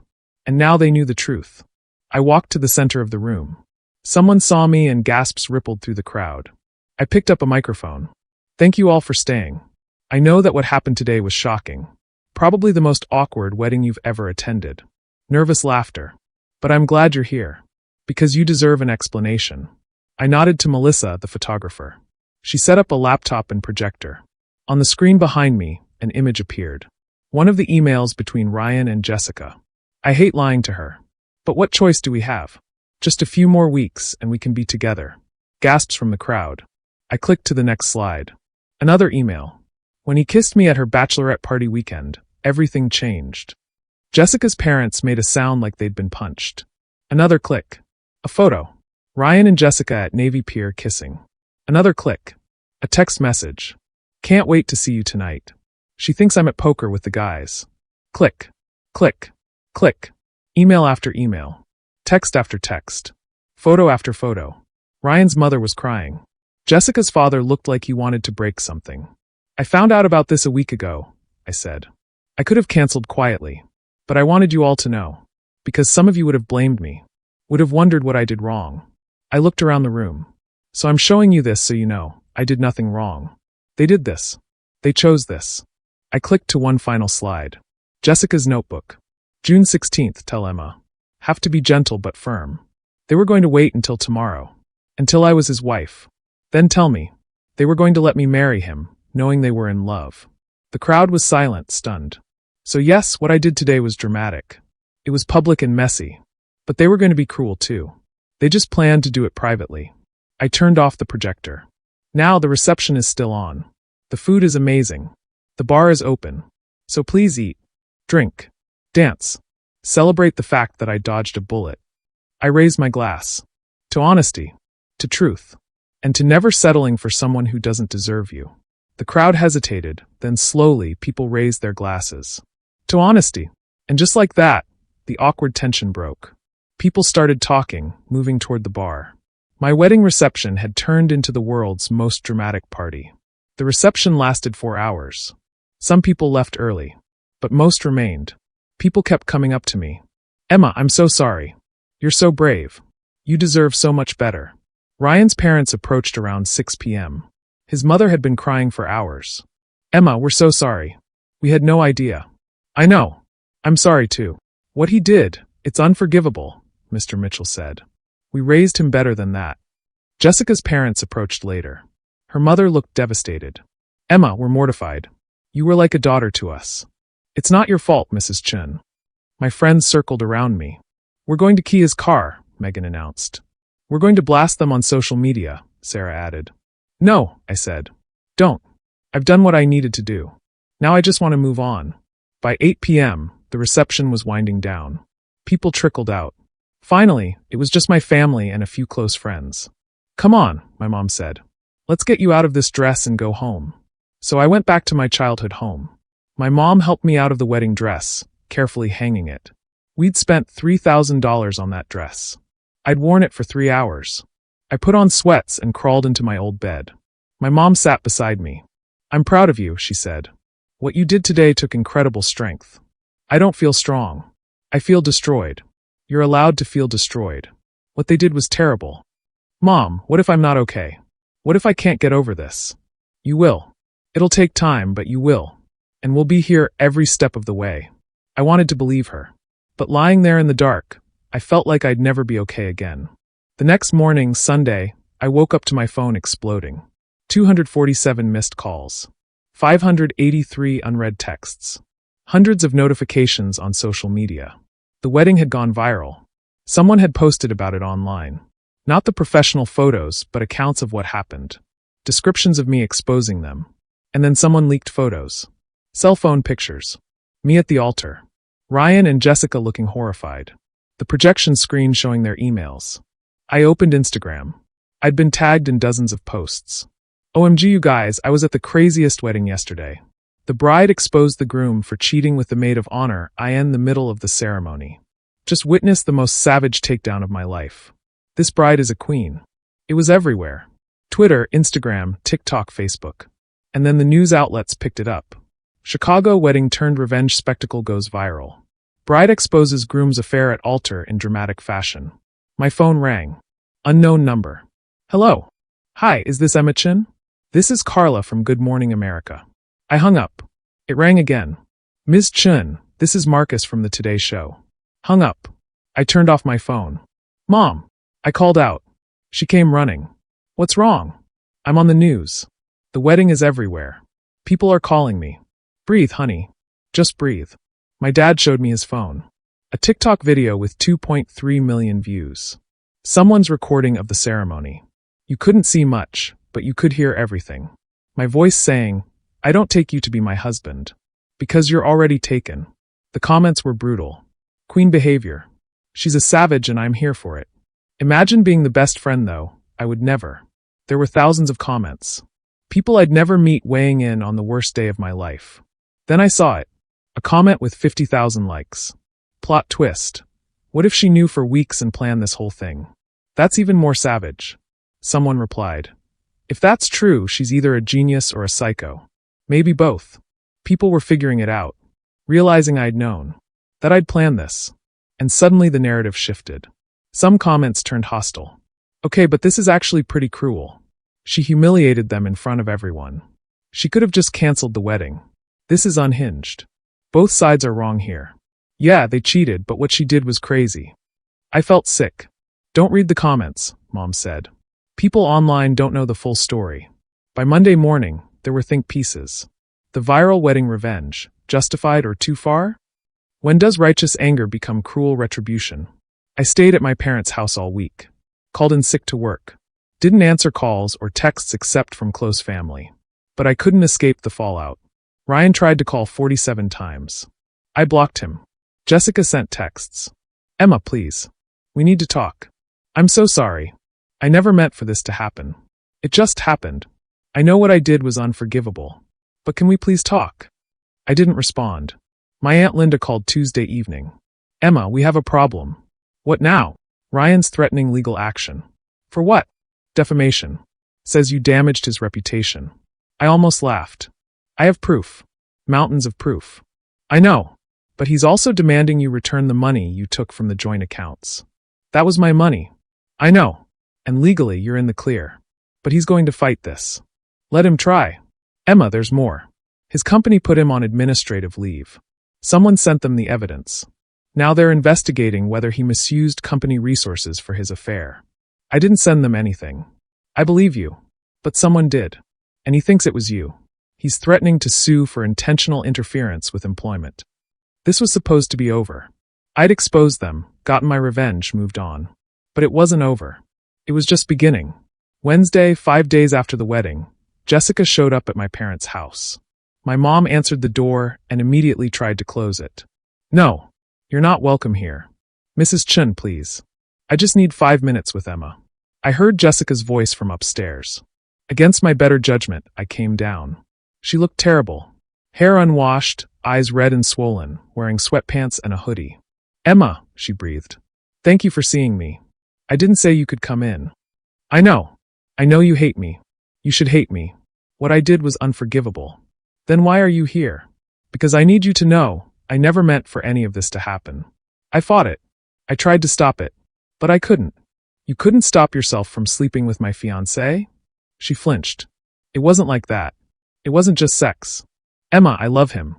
And now they knew the truth. I walked to the center of the room. Someone saw me and gasps rippled through the crowd. I picked up a microphone. Thank you all for staying. I know that what happened today was shocking. Probably the most awkward wedding you've ever attended. Nervous laughter. But I'm glad you're here. Because you deserve an explanation. I nodded to Melissa, the photographer. She set up a laptop and projector. On the screen behind me, an image appeared. One of the emails between Ryan and Jessica. I hate lying to her. But what choice do we have? Just a few more weeks and we can be together. Gasps from the crowd. I clicked to the next slide. Another email. When he kissed me at her bachelorette party weekend, everything changed. Jessica's parents made a sound like they'd been punched. Another click. A photo. Ryan and Jessica at Navy Pier kissing. Another click. A text message. Can't wait to see you tonight. She thinks I'm at poker with the guys. Click. Click. Click. Email after email. Text after text. Photo after photo. Ryan's mother was crying. Jessica's father looked like he wanted to break something. I found out about this a week ago, I said. I could have canceled quietly. But I wanted you all to know. because some of you would have blamed me, would have wondered what I did wrong. I looked around the room. So I'm showing you this so you know, I did nothing wrong. They did this. They chose this. I clicked to one final slide. Jessica's notebook. June 16th, tell Emma. Have to be gentle but firm. They were going to wait until tomorrow. Until I was his wife. Then tell me. They were going to let me marry him, knowing they were in love. The crowd was silent, stunned. So yes, what I did today was dramatic. It was public and messy. But they were going to be cruel too. They just planned to do it privately. I turned off the projector. Now the reception is still on. The food is amazing. The bar is open. So please eat, drink, dance. Celebrate the fact that I dodged a bullet. I raised my glass. To honesty. To truth. And to never settling for someone who doesn't deserve you. The crowd hesitated, then slowly people raised their glasses. To honesty. And just like that, the awkward tension broke. People started talking, moving toward the bar. My wedding reception had turned into the world's most dramatic party. The reception lasted 4 hours. Some people left early, but most remained. People kept coming up to me. Emma, I'm so sorry. You're so brave. You deserve so much better. Ryan's parents approached around 6 p.m. His mother had been crying for hours. Emma, we're so sorry. We had no idea. I know. I'm sorry too. What he did, it's unforgivable, Mr. Mitchell said. We raised him better than that. Jessica's parents approached later. Her mother looked devastated. Emma, we're mortified. You were like a daughter to us. It's not your fault, Mrs. Chun. My friends circled around me. We're going to key his car, Megan announced. We're going to blast them on social media, Sarah added. No, I said. Don't. I've done what I needed to do. Now I just want to move on. By 8 p.m., the reception was winding down. People trickled out. Finally, it was just my family and a few close friends. Come on, my mom said. Let's get you out of this dress and go home. So I went back to my childhood home. My mom helped me out of the wedding dress, carefully hanging it. We'd spent $3,000 on that dress. I'd worn it for 3 hours. I put on sweats and crawled into my old bed. My mom sat beside me. I'm proud of you, she said. What you did today took incredible strength. I don't feel strong. I feel destroyed. You're allowed to feel destroyed. What they did was terrible. Mom, what if I'm not okay? What if I can't get over this? You will. It'll take time, but you will. And we'll be here every step of the way. I wanted to believe her. But lying there in the dark, I felt like I'd never be okay again. The next morning, Sunday, I woke up to my phone exploding. 247 missed calls. 583 unread texts. Hundreds of notifications on social media. The wedding had gone viral. Someone had posted about it online. Not the professional photos, but accounts of what happened. Descriptions of me exposing them. And then someone leaked photos. Cell phone pictures. Me at the altar. Ryan and Jessica looking horrified. The projection screen showing their emails. I opened Instagram. I'd been tagged in dozens of posts. OMG you guys, I was at the craziest wedding yesterday. The bride exposed the groom for cheating with the maid of honor in the middle of the ceremony. Just witnessed the most savage takedown of my life. This bride is a queen. It was everywhere. Twitter, Instagram, TikTok, Facebook. And then the news outlets picked it up. Chicago wedding turned revenge spectacle goes viral. Bride exposes groom's affair at altar in dramatic fashion. My phone rang. Unknown number. Hello. Hi, is this Emma Chin? This is Carla from Good Morning America. I hung up. It rang again. Ms. Chun, this is Marcus from the Today Show. Hung up. I turned off my phone. Mom. I called out. She came running. What's wrong? I'm on the news. The wedding is everywhere. People are calling me. Breathe, honey. Just breathe. My dad showed me his phone. A TikTok video with 2.3 million views. Someone's recording of the ceremony. You couldn't see much, but you could hear everything. My voice saying, I don't take you to be my husband. Because you're already taken. The comments were brutal. Queen behavior. She's a savage and I'm here for it. Imagine being the best friend though, I would never. There were thousands of comments. People I'd never meet weighing in on the worst day of my life. Then I saw it. A comment with 50,000 likes. Plot twist. What if she knew for weeks and planned this whole thing? That's even more savage. Someone replied. If that's true, she's either a genius or a psycho. Maybe both. People were figuring it out. Realizing I'd known. That I'd planned this. And suddenly the narrative shifted. Some comments turned hostile. Okay, but this is actually pretty cruel. She humiliated them in front of everyone. She could have just canceled the wedding. This is unhinged. Both sides are wrong here. Yeah, they cheated, but what she did was crazy. I felt sick. Don't read the comments, Mom said. People online don't know the full story. By Monday morning, there were think pieces. The viral wedding revenge, justified or too far? When does righteous anger become cruel retribution? I stayed at my parents' house all week. Called in sick to work. Didn't answer calls or texts except from close family. But I couldn't escape the fallout. Ryan tried to call 47 times. I blocked him. Jessica sent texts. Emma, please. We need to talk. I'm so sorry. I never meant for this to happen. It just happened. I know what I did was unforgivable. But can we please talk? I didn't respond. My Aunt Linda called Tuesday evening. Emma, we have a problem. What now? Ryan's threatening legal action. For what? Defamation. Says you damaged his reputation. I almost laughed. I have proof. Mountains of proof. I know. But he's also demanding you return the money you took from the joint accounts. That was my money. I know. And legally you're in the clear. But he's going to fight this. Let him try. Emma, there's more. His company put him on administrative leave. Someone sent them the evidence. Now they're investigating whether he misused company resources for his affair. I didn't send them anything. I believe you. But someone did. And he thinks it was you. He's threatening to sue for intentional interference with employment. This was supposed to be over. I'd exposed them, gotten my revenge, moved on. But it wasn't over. It was just beginning. Wednesday, 5 days after the wedding, Jessica showed up at my parents' house. My mom answered the door and immediately tried to close it. No, you're not welcome here. Mrs. Chun, please. I just need 5 minutes with Emma. I heard Jessica's voice from upstairs. Against my better judgment, I came down. She looked terrible. Hair unwashed, eyes red and swollen, wearing sweatpants and a hoodie. Emma, she breathed. Thank you for seeing me. I didn't say you could come in. I know. I know you hate me. You should hate me. What I did was unforgivable. Then why are you here? Because I need you to know, I never meant for any of this to happen. I fought it. I tried to stop it. But I couldn't. You couldn't stop yourself from sleeping with my fiancé? She flinched. It wasn't like that. It wasn't just sex. Emma, I love him.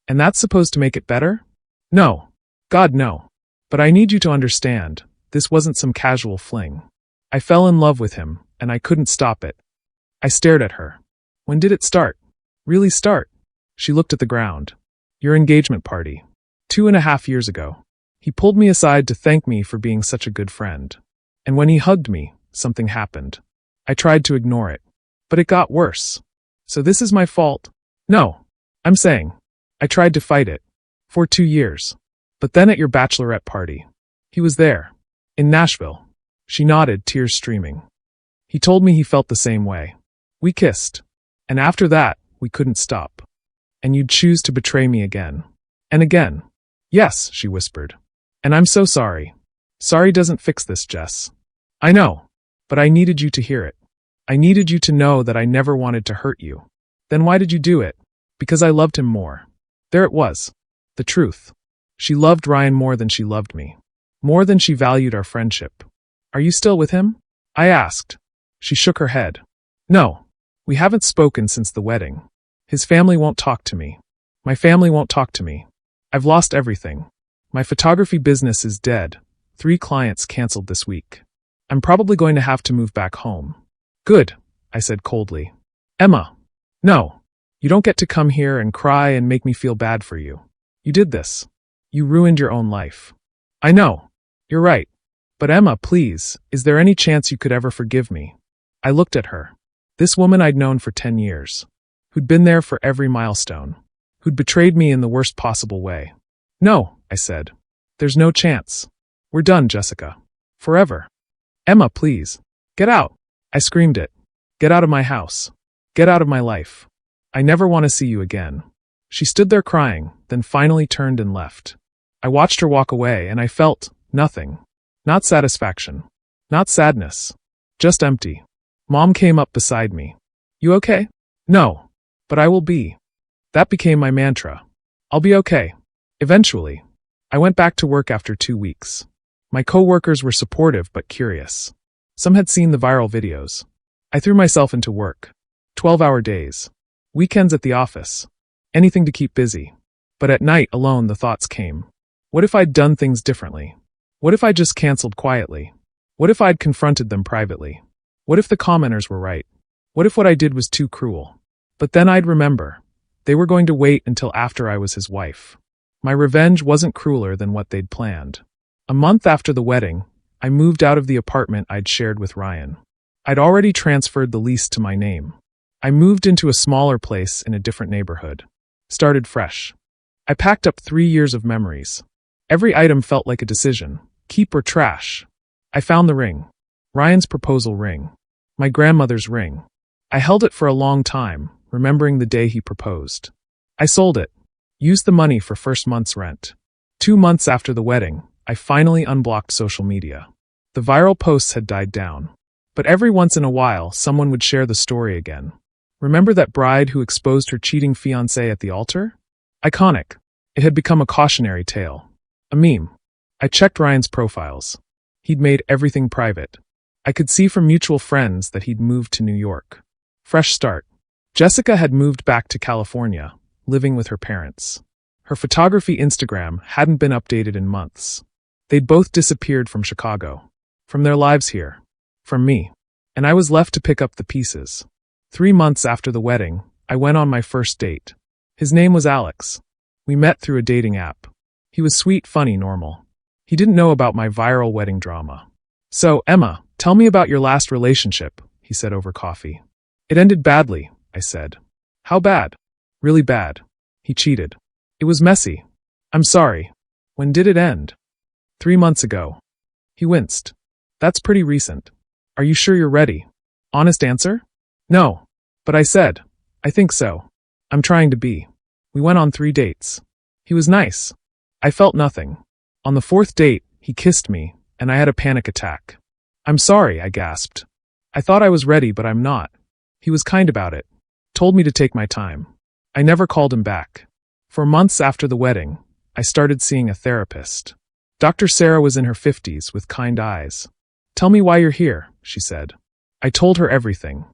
And that's supposed to make it better? No. God, no. But I need you to understand, this wasn't some casual fling. I fell in love with him, and I couldn't stop it. I stared at her. When did it start? Really start? She looked at the ground. Your engagement party. 2.5 years ago. He pulled me aside to thank me for being such a good friend. And when he hugged me, something happened. I tried to ignore it. But it got worse. So this is my fault? No. I'm saying. I tried to fight it. For 2 years. But then at your bachelorette party. He was there. In Nashville. She nodded, tears streaming. He told me he felt the same way. We kissed. And after that, we couldn't stop. And you'd choose to betray me again. And again. Yes, she whispered. And I'm so sorry. Sorry doesn't fix this, Jess. I know. But I needed you to hear it. I needed you to know that I never wanted to hurt you. Then why did you do it? Because I loved him more. There it was. The truth. She loved Ryan more than she loved me. More than she valued our friendship. Are you still with him? I asked. She shook her head. No. We haven't spoken since the wedding. His family won't talk to me. My family won't talk to me. I've lost everything. My photography business is dead. 3 clients canceled this week. I'm probably going to have to move back home. Good, I said coldly. Emma. No. You don't get to come here and cry and make me feel bad for you. You did this. You ruined your own life. I know. You're right. But Emma, please, is there any chance you could ever forgive me? I looked at her. This woman I'd known for 10 years. Who'd been there for every milestone. Who'd betrayed me in the worst possible way. No, I said. There's no chance. We're done, Jessica. Forever. Emma, please. Get out. I screamed it. Get out of my house. Get out of my life. I never want to see you again. She stood there crying, then finally turned and left. I watched her walk away and I felt nothing. Not satisfaction. Not sadness. Just empty. Mom came up beside me. You okay? No. But I will be. That became my mantra. I'll be okay. Eventually. I went back to work after 2 weeks. My coworkers were supportive but curious. Some had seen the viral videos. I threw myself into work. 12-hour days. Weekends at the office. Anything to keep busy. But at night alone the thoughts came. What if I'd done things differently? What if I just canceled quietly? What if I'd confronted them privately? What if the commenters were right? What if what I did was too cruel? But then I'd remember. They were going to wait until after I was his wife. My revenge wasn't crueler than what they'd planned. A month after the wedding, I moved out of the apartment I'd shared with Ryan. I'd already transferred the lease to my name. I moved into a smaller place in a different neighborhood. Started fresh. I packed up 3 years of memories. Every item felt like a decision. Keep or trash. I found the ring. Ryan's proposal ring. My grandmother's ring. I held it for a long time, remembering the day he proposed. I sold it. Used the money for first month's rent. 2 months after the wedding, I finally unblocked social media. The viral posts had died down. But every once in a while, someone would share the story again. Remember that bride who exposed her cheating fiancé at the altar? Iconic. It had become a cautionary tale. A meme. I checked Ryan's profiles. He'd made everything private. I could see from mutual friends that he'd moved to New York. Fresh start. Jessica had moved back to California, living with her parents. Her photography Instagram hadn't been updated in months. They'd both disappeared from Chicago. From their lives here. From me. And I was left to pick up the pieces. 3 months after the wedding, I went on my first date. His name was Alex. We met through a dating app. He was sweet, funny, normal. He didn't know about my viral wedding drama. So, Emma, tell me about your last relationship, he said over coffee. It ended badly, I said. How bad? Really bad. He cheated. It was messy. I'm sorry. When did it end? 3 months ago. He winced. That's pretty recent. Are you sure you're ready? Honest answer? No. But I said, I think so. I'm trying to be. We went on 3 dates. He was nice. I felt nothing. On the 4th date, he kissed me, and I had a panic attack. I'm sorry, I gasped. I thought I was ready, but I'm not. He was kind about it. Told me to take my time. I never called him back. For months after the wedding, I started seeing a therapist. Dr. Sarah was in her 50s with kind eyes. Tell me why you're here, she said. I told her everything.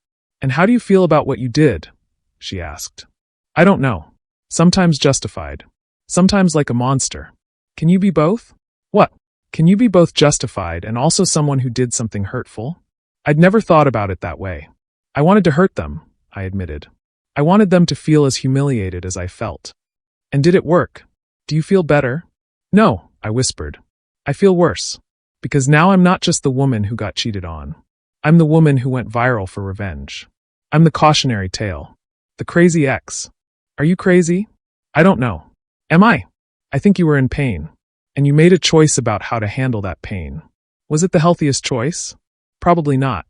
And how do you feel about what you did? She asked. I don't know. Sometimes justified. Sometimes like a monster. Can you be both? What? Can you be both justified and also someone who did something hurtful? I'd never thought about it that way. I wanted to hurt them, I admitted. I wanted them to feel as humiliated as I felt. And did it work? Do you feel better? No, I whispered. I feel worse. Because now I'm not just the woman who got cheated on. I'm the woman who went viral for revenge. I'm the cautionary tale. The crazy ex. Are you crazy? I don't know. Am I? I think you were in pain. And you made a choice about how to handle that pain. Was it the healthiest choice? Probably not.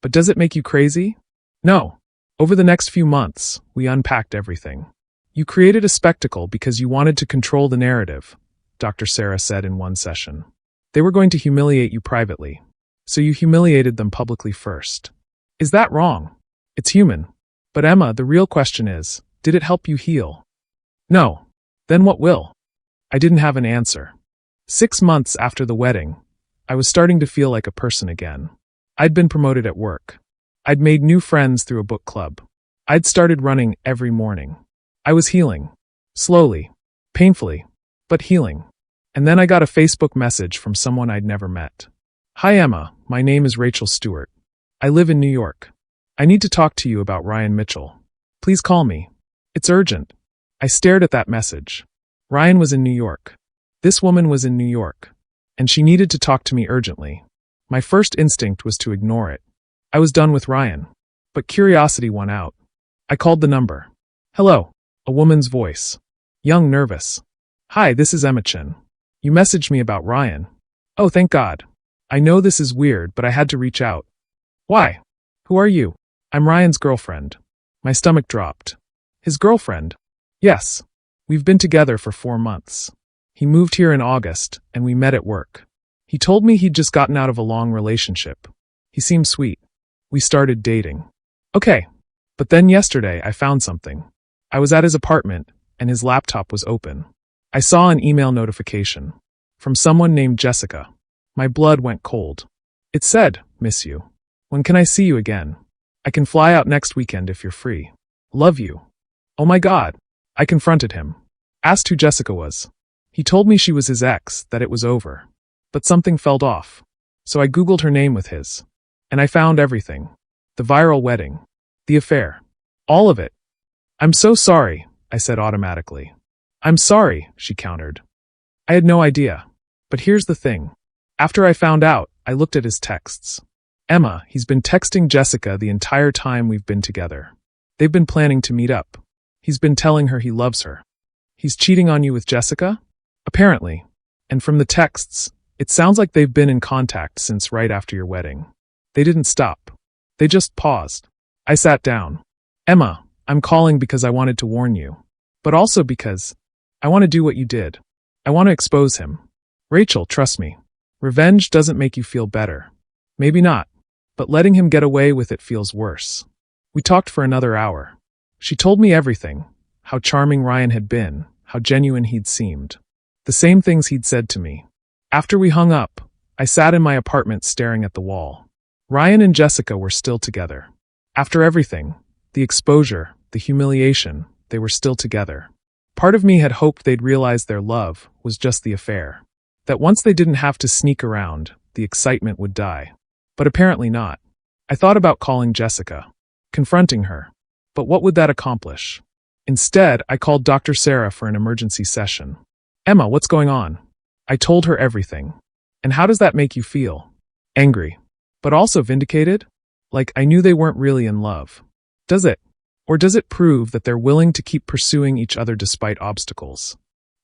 But does it make you crazy? No. Over the next few months, we unpacked everything. You created a spectacle because you wanted to control the narrative, Dr. Sarah said in one session. They were going to humiliate you privately. So you humiliated them publicly first. Is that wrong? It's human. But Emma, the real question is, did it help you heal? No. Then what will? I didn't have an answer. 6 months after the wedding, I was starting to feel like a person again. I'd been promoted at work. I'd made new friends through a book club. I'd started running every morning. I was healing. Slowly. Painfully. But healing. And then I got a Facebook message from someone I'd never met. Hi Emma, my name is Rachel Stewart. I live in New York. I need to talk to you about Ryan Mitchell. Please call me. It's urgent. I stared at that message. Ryan was in New York. This woman was in New York. And she needed to talk to me urgently. My first instinct was to ignore it. I was done with Ryan. But curiosity won out. I called the number. Hello. A woman's voice. Young, nervous. Hi, this is Emma Chin. You messaged me about Ryan. Oh, thank God. I know this is weird, but I had to reach out. Why? Who are you? I'm Ryan's girlfriend. My stomach dropped. His girlfriend? Yes. We've been together for 4 months. He moved here in August, and we met at work. He told me he'd just gotten out of a long relationship. He seemed sweet. We started dating. Okay. But then yesterday I found something. I was at his apartment, and his laptop was open. I saw an email notification from someone named Jessica. My blood went cold. It said, "Miss you. When can I see you again? I can fly out next weekend if you're free. Love you." Oh my God. I confronted him. Asked who Jessica was. He told me she was his ex, that it was over. But something felt off. So I Googled her name with his. And I found everything. The viral wedding. The affair. All of it. "I'm so sorry," I said automatically. "I'm sorry," she countered. I had no idea. But here's the thing. After I found out, I looked at his texts. Emma, he's been texting Jessica the entire time we've been together. They've been planning to meet up. He's been telling her he loves her. He's cheating on you with Jessica? Apparently. And from the texts, it sounds like they've been in contact since right after your wedding. They didn't stop. They just paused. I sat down. "Emma, I'm calling because I wanted to warn you. But also because I want to do what you did. I want to expose him. Rachel, trust me. Revenge doesn't make you feel better. Maybe not. But letting him get away with it feels worse." We talked for another hour. She told me everything. How charming Ryan had been. How genuine he'd seemed. The same things he'd said to me. After we hung up, I sat in my apartment staring at the wall. Ryan and Jessica were still together. After everything, the exposure, the humiliation, they were still together. Part of me had hoped they'd realize their love was just the affair. That once they didn't have to sneak around, the excitement would die. But apparently not. I thought about calling Jessica. Confronting her. But what would that accomplish? Instead, I called Dr. Sarah for an emergency session. "Emma, what's going on?" I told her everything. "And how does that make you feel?" "Angry. But also vindicated? Like I knew they weren't really in love. Does it? Or does it prove that they're willing to keep pursuing each other despite obstacles?"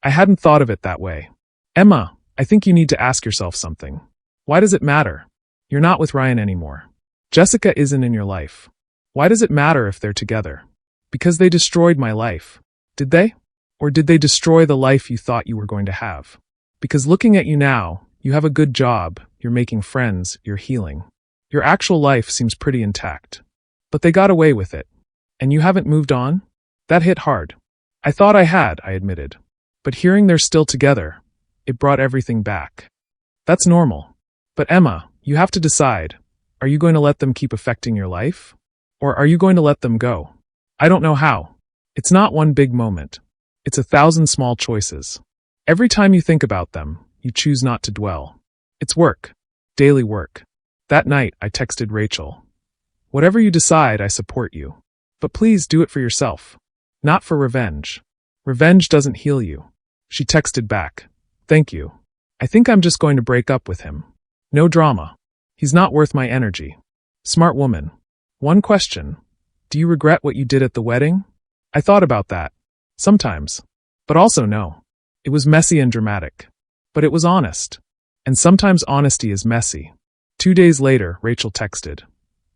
I hadn't thought of it that way. "Emma, I think you need to ask yourself something. Why does it matter? You're not with Ryan anymore. Jessica isn't in your life. Why does it matter if they're together? Because they destroyed my life. Did they? Or did they destroy the life you thought you were going to have? Because looking at you now, you have a good job, you're making friends, you're healing. Your actual life seems pretty intact. But they got away with it. And you haven't moved on? That hit hard. I thought I had, I admitted. But hearing they're still together, it brought everything back. That's normal. But Emma, you have to decide. Are you going to let them keep affecting your life? Or are you going to let them go? I don't know how. It's not one big moment. It's 1,000 small choices. Every time you think about them, you choose not to dwell. It's work. Daily work. That night, I texted Rachel. "Whatever you decide, I support you. But please do it for yourself. Not for revenge. Revenge doesn't heal you." She texted back. "Thank you. I think I'm just going to break up with him. No drama. He's not worth my energy." Smart woman. One question. Do you regret what you did at the wedding? I thought about that. Sometimes. But also no. It was messy and dramatic. But it was honest. And sometimes honesty is messy. 2 days later, Rachel texted.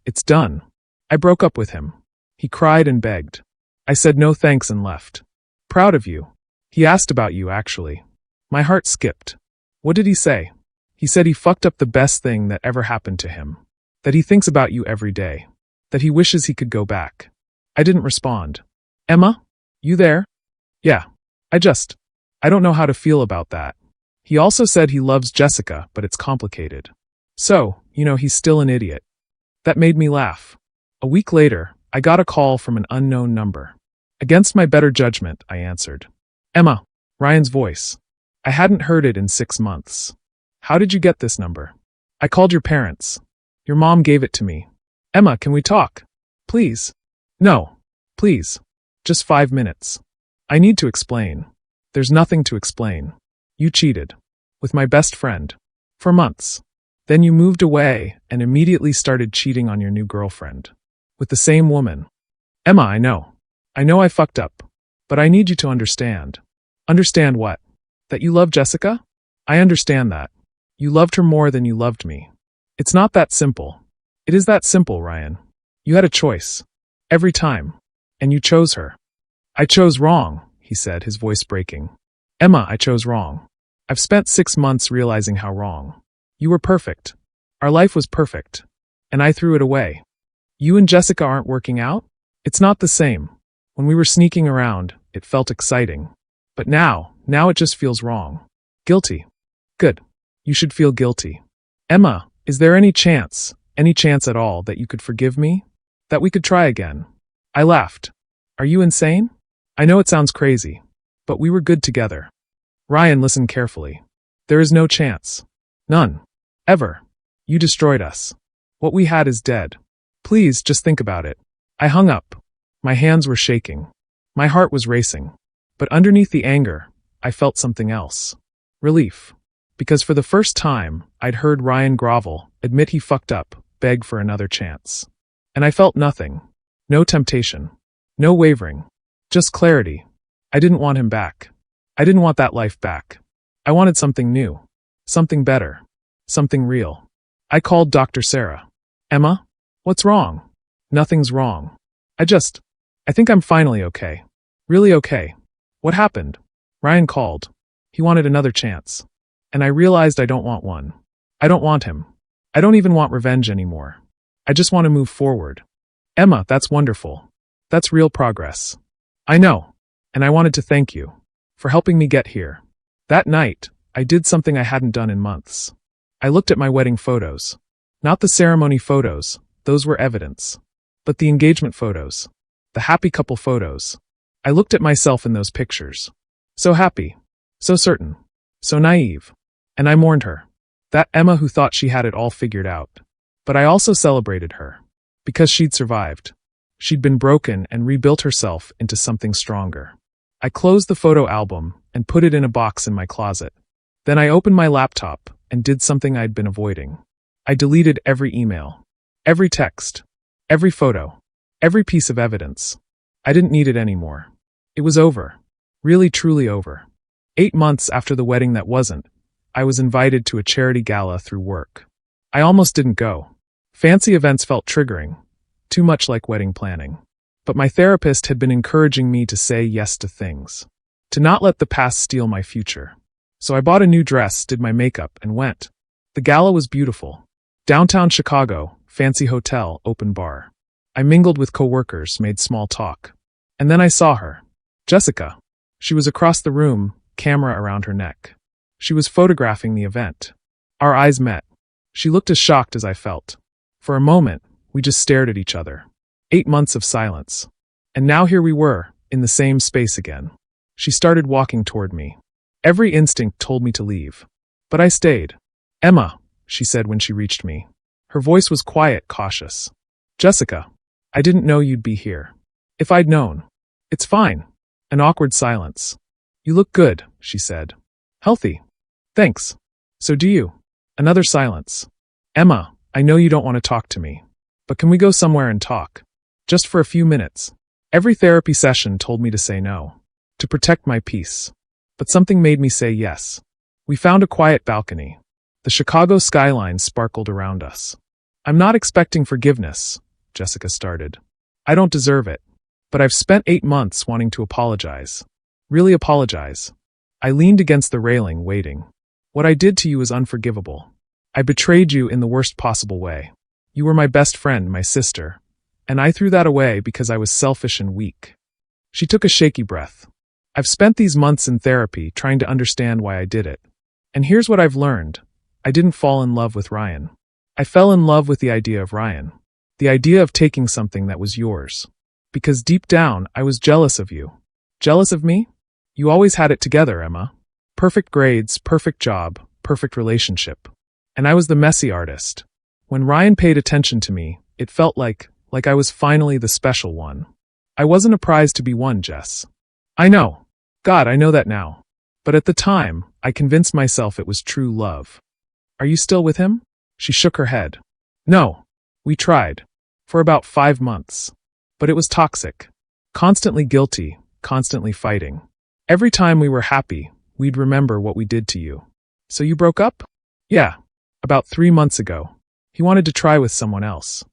"It's done. I broke up with him. He cried and begged. I said no thanks and left. Proud of you. He asked about you, actually." My heart skipped. What did he say? He said he fucked up the best thing that ever happened to him. That he thinks about you every day. That he wishes he could go back. I didn't respond. "Emma? You there?" "Yeah. I don't know how to feel about that." He also said he loves Jessica, but it's complicated. So, he's still an idiot. That made me laugh. A week later, I got a call from an unknown number. Against my better judgment, I answered. "Emma." Ryan's voice. I hadn't heard it in 6 months. "How did you get this number?" "I called your parents. Your mom gave it to me." "Emma, can we talk? Please." "No. Please. Just 5 minutes. I need to explain." "There's nothing to explain. You cheated. With my best friend. For months. Then you moved away and immediately started cheating on your new girlfriend. With the same woman." "Emma, I know. I know I fucked up. But I need you to understand." "Understand what? That you love Jessica?" "I understand that. You loved her more than you loved me. It's not that simple." "It is that simple, Ryan. You had a choice. Every time. And you chose her." "I chose wrong," he said, his voice breaking. "Emma, I chose wrong. I've spent 6 months realizing how wrong. You were perfect. Our life was perfect. And I threw it away. You and Jessica aren't working out? It's not the same. When we were sneaking around, it felt exciting. But now it just feels wrong. Guilty. Good. You should feel guilty. Emma, is there any chance at all that you could forgive me? That we could try again? I laughed. Are you insane? I know it sounds crazy, but we were good together. Ryan listened carefully. There is no chance. None. Ever. You destroyed us. What we had is dead. Please, just think about it. I hung up. My hands were shaking. My heart was racing. But underneath the anger, I felt something else. Relief. Because for the first time, I'd heard Ryan grovel, admit he fucked up, beg for another chance. And I felt nothing. No temptation. No wavering. Just clarity. I didn't want him back. I didn't want that life back. I wanted something new. Something better. Something real. I called Dr. Sarah. Emma? What's wrong? Nothing's wrong. I think I'm finally okay. Really okay. What happened? Ryan called. He wanted another chance. And I realized I don't want one. I don't want him. I don't even want revenge anymore. I just want to move forward. Emma, that's wonderful. That's real progress. I know. And I wanted to thank you for helping me get here. That night, I did something I hadn't done in months. I looked at my wedding photos. Not the ceremony photos, those were evidence. But the engagement photos. The happy couple photos. I looked at myself in those pictures. So happy. So certain. So naive. And I mourned her. That Emma who thought she had it all figured out. But I also celebrated her. Because she'd survived. She'd been broken and rebuilt herself into something stronger. I closed the photo album and put it in a box in my closet. Then I opened my laptop and did something I'd been avoiding. I deleted every email. Every text. Every photo. Every piece of evidence. I didn't need it anymore. It was over. Really truly over. 8 months after the wedding that wasn't, I was invited to a charity gala through work. I almost didn't go. Fancy events felt triggering. Too much like wedding planning. But my therapist had been encouraging me to say yes to things. To not let the past steal my future. So I bought a new dress, did my makeup, and went. The gala was beautiful. Downtown Chicago, fancy hotel, open bar. I mingled with coworkers, made small talk. And then I saw her. Jessica. She was across the room, camera around her neck. She was photographing the event. Our eyes met. She looked as shocked as I felt. For a moment, we just stared at each other. 8 months of silence. And now here we were, in the same space again. She started walking toward me. Every instinct told me to leave. But I stayed. Emma, she said when she reached me. Her voice was quiet, cautious. Jessica, I didn't know you'd be here. If I'd known. It's fine. An awkward silence. You look good, she said. Healthy. Thanks. So do you. Another silence. Emma, I know you don't want to talk to me. But can we go somewhere and talk? Just for a few minutes. Every therapy session told me to say no. To protect my peace. But something made me say yes. We found a quiet balcony. The Chicago skyline sparkled around us. I'm not expecting forgiveness, Jessica started. I don't deserve it. But I've spent 8 months wanting to apologize. Really apologize. I leaned against the railing, waiting. What I did to you is unforgivable. I betrayed you in the worst possible way. You were my best friend, my sister. And I threw that away because I was selfish and weak. She took a shaky breath. I've spent these months in therapy trying to understand why I did it. And here's what I've learned. I didn't fall in love with Ryan. I fell in love with the idea of Ryan. The idea of taking something that was yours. Because deep down, I was jealous of you. Jealous of me? You always had it together, Emma. Perfect grades, perfect job, perfect relationship. And I was the messy artist. When Ryan paid attention to me, it felt like I was finally the special one. I wasn't a prize to be won, Jess. I know. God, I know that now. But at the time, I convinced myself it was true love. Are you still with him? She shook her head. No. We tried. For about 5 months. But it was toxic. Constantly guilty, constantly fighting. Every time we were happy, we'd remember what we did to you. So you broke up? Yeah. About 3 months ago. He wanted to try with someone else.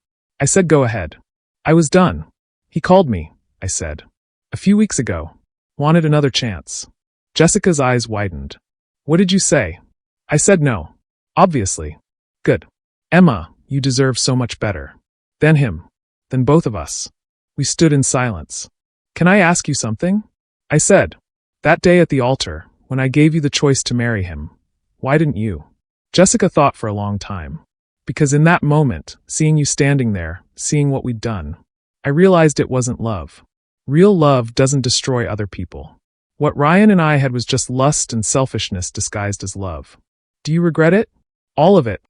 I said go ahead. I was done. He called me, I said. A few weeks ago. Wanted another chance. Jessica's eyes widened. What did you say? I said no. Obviously. Good. Emma, you deserve so much better. Than him. Than both of us. We stood in silence. Can I ask you something? I said. That day at the altar, when I gave you the choice to marry him, why didn't you? Jessica thought for a long time. Because in that moment, seeing you standing there, seeing what we'd done, I realized it wasn't love. Real love doesn't destroy other people. What Ryan and I had was just lust and selfishness disguised as love. Do you regret it? All of it.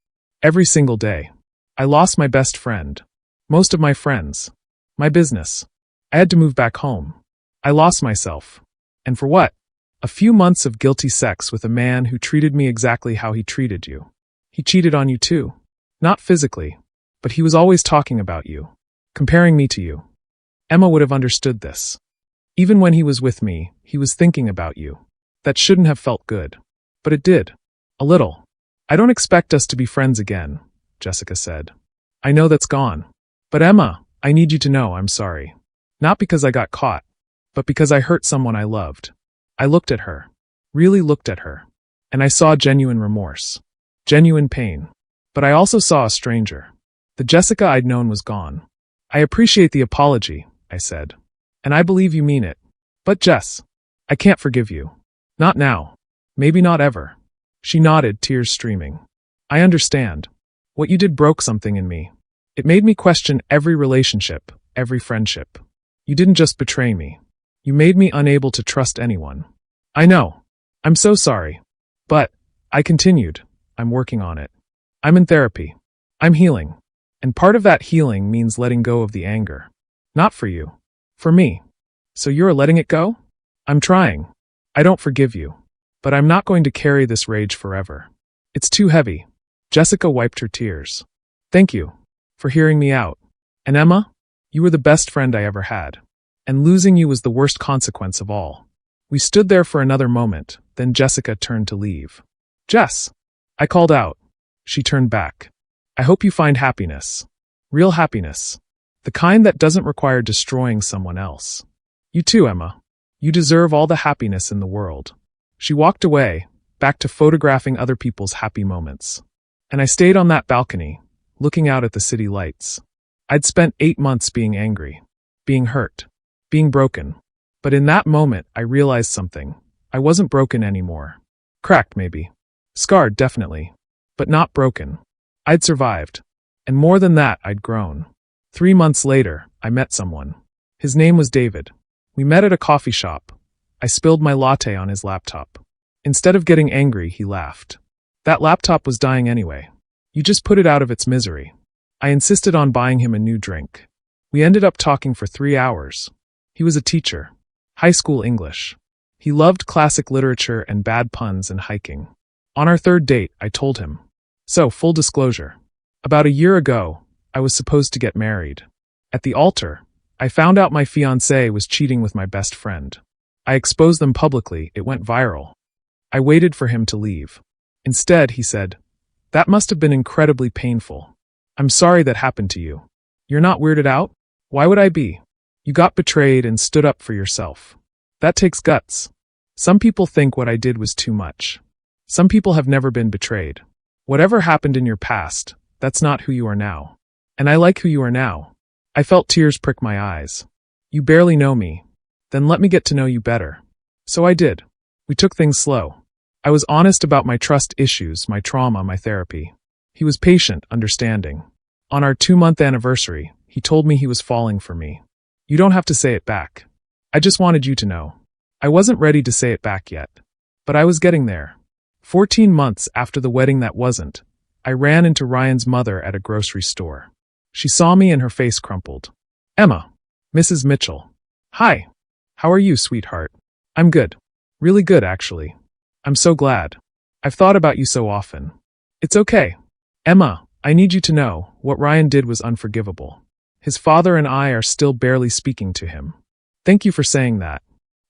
Every single day. I lost my best friend. Most of my friends. My business. I had to move back home. I lost myself. And for what? A few months of guilty sex with a man who treated me exactly how he treated you. He cheated on you too. Not physically, but he was always talking about you, comparing me to you. Emma would have understood this. Even when he was with me, he was thinking about you. That shouldn't have felt good. But it did. A little. I don't expect us to be friends again, Jessica said. I know that's gone. But Emma, I need you to know I'm sorry. Not because I got caught, but because I hurt someone I loved. I looked at her. Really looked at her. And I saw genuine remorse. Genuine pain. But I also saw a stranger. The Jessica I'd known was gone. I appreciate the apology, I said. And I believe you mean it. But Jess, I can't forgive you. Not now. Maybe not ever. She nodded, tears streaming. I understand. What you did broke something in me. It made me question every relationship, every friendship. You didn't just betray me. You made me unable to trust anyone. I know. I'm so sorry. But, I continued, I'm working on it. I'm in therapy. I'm healing. And part of that healing means letting go of the anger. Not for you. For me. So you're letting it go? I'm trying. I don't forgive you. But I'm not going to carry this rage forever. It's too heavy. Jessica wiped her tears. Thank you. For hearing me out. And Emma? You were the best friend I ever had. And losing you was the worst consequence of all. We stood there for another moment, then Jessica turned to leave. Jess! I called out. She turned back. I hope you find happiness. Real happiness. The kind that doesn't require destroying someone else. You too, Emma. You deserve all the happiness in the world. She walked away, back to photographing other people's happy moments. And I stayed on that balcony, looking out at the city lights. I'd spent 8 months being angry, being hurt, being broken. But in that moment, I realized something. I wasn't broken anymore. Cracked, maybe. Scarred, definitely. But not broken. I'd survived. And more than that, I'd grown. 3 months later, I met someone. His name was David. We met at a coffee shop. I spilled my latte on his laptop. Instead of getting angry, he laughed. That laptop was dying anyway. You just put it out of its misery. I insisted on buying him a new drink. We ended up talking for 3 hours. He was a teacher. High school English. He loved classic literature and bad puns and hiking. On our 3rd date, I told him. So, full disclosure. About a year ago, I was supposed to get married. At the altar, I found out my fiancé was cheating with my best friend. I exposed them publicly, it went viral. I waited for him to leave. Instead, he said, "That must have been incredibly painful. I'm sorry that happened to you. You're not weirded out? Why would I be? You got betrayed and stood up for yourself. That takes guts. Some people think what I did was too much. Some people have never been betrayed. Whatever happened in your past, that's not who you are now. And I like who you are now." I felt tears prick my eyes. "You barely know me. Then let me get to know you better." So I did. We took things slow. I was honest about my trust issues, my trauma, my therapy. He was patient, understanding. On our 2-month anniversary, he told me he was falling for me. You don't have to say it back. I just wanted you to know. I wasn't ready to say it back yet. But I was getting there. 14 months after the wedding that wasn't, I ran into Ryan's mother at a grocery store. She saw me and her face crumpled. "Emma. Mrs. Mitchell. Hi. How are you, sweetheart?" "I'm good. Really good, actually. I'm so glad. I've thought about you so often." "It's okay. Emma, I need you to know, what Ryan did was unforgivable. His father and I are still barely speaking to him." "Thank you for saying that.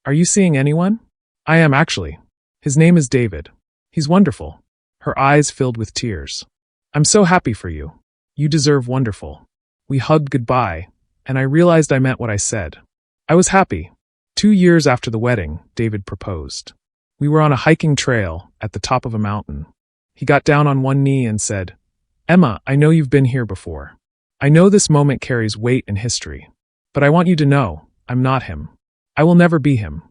Are you seeing anyone?" "I am, actually. His name is David. He's wonderful." Her eyes filled with tears. "I'm so happy for you. You deserve wonderful." We hugged goodbye, and I realized I meant what I said. I was happy. 2 years after the wedding, David proposed. We were on a hiking trail at the top of a mountain. He got down on one knee and said, "Emma, I know you've been here before. I know this moment carries weight in history. But I want you to know, I'm not him. I will never be him.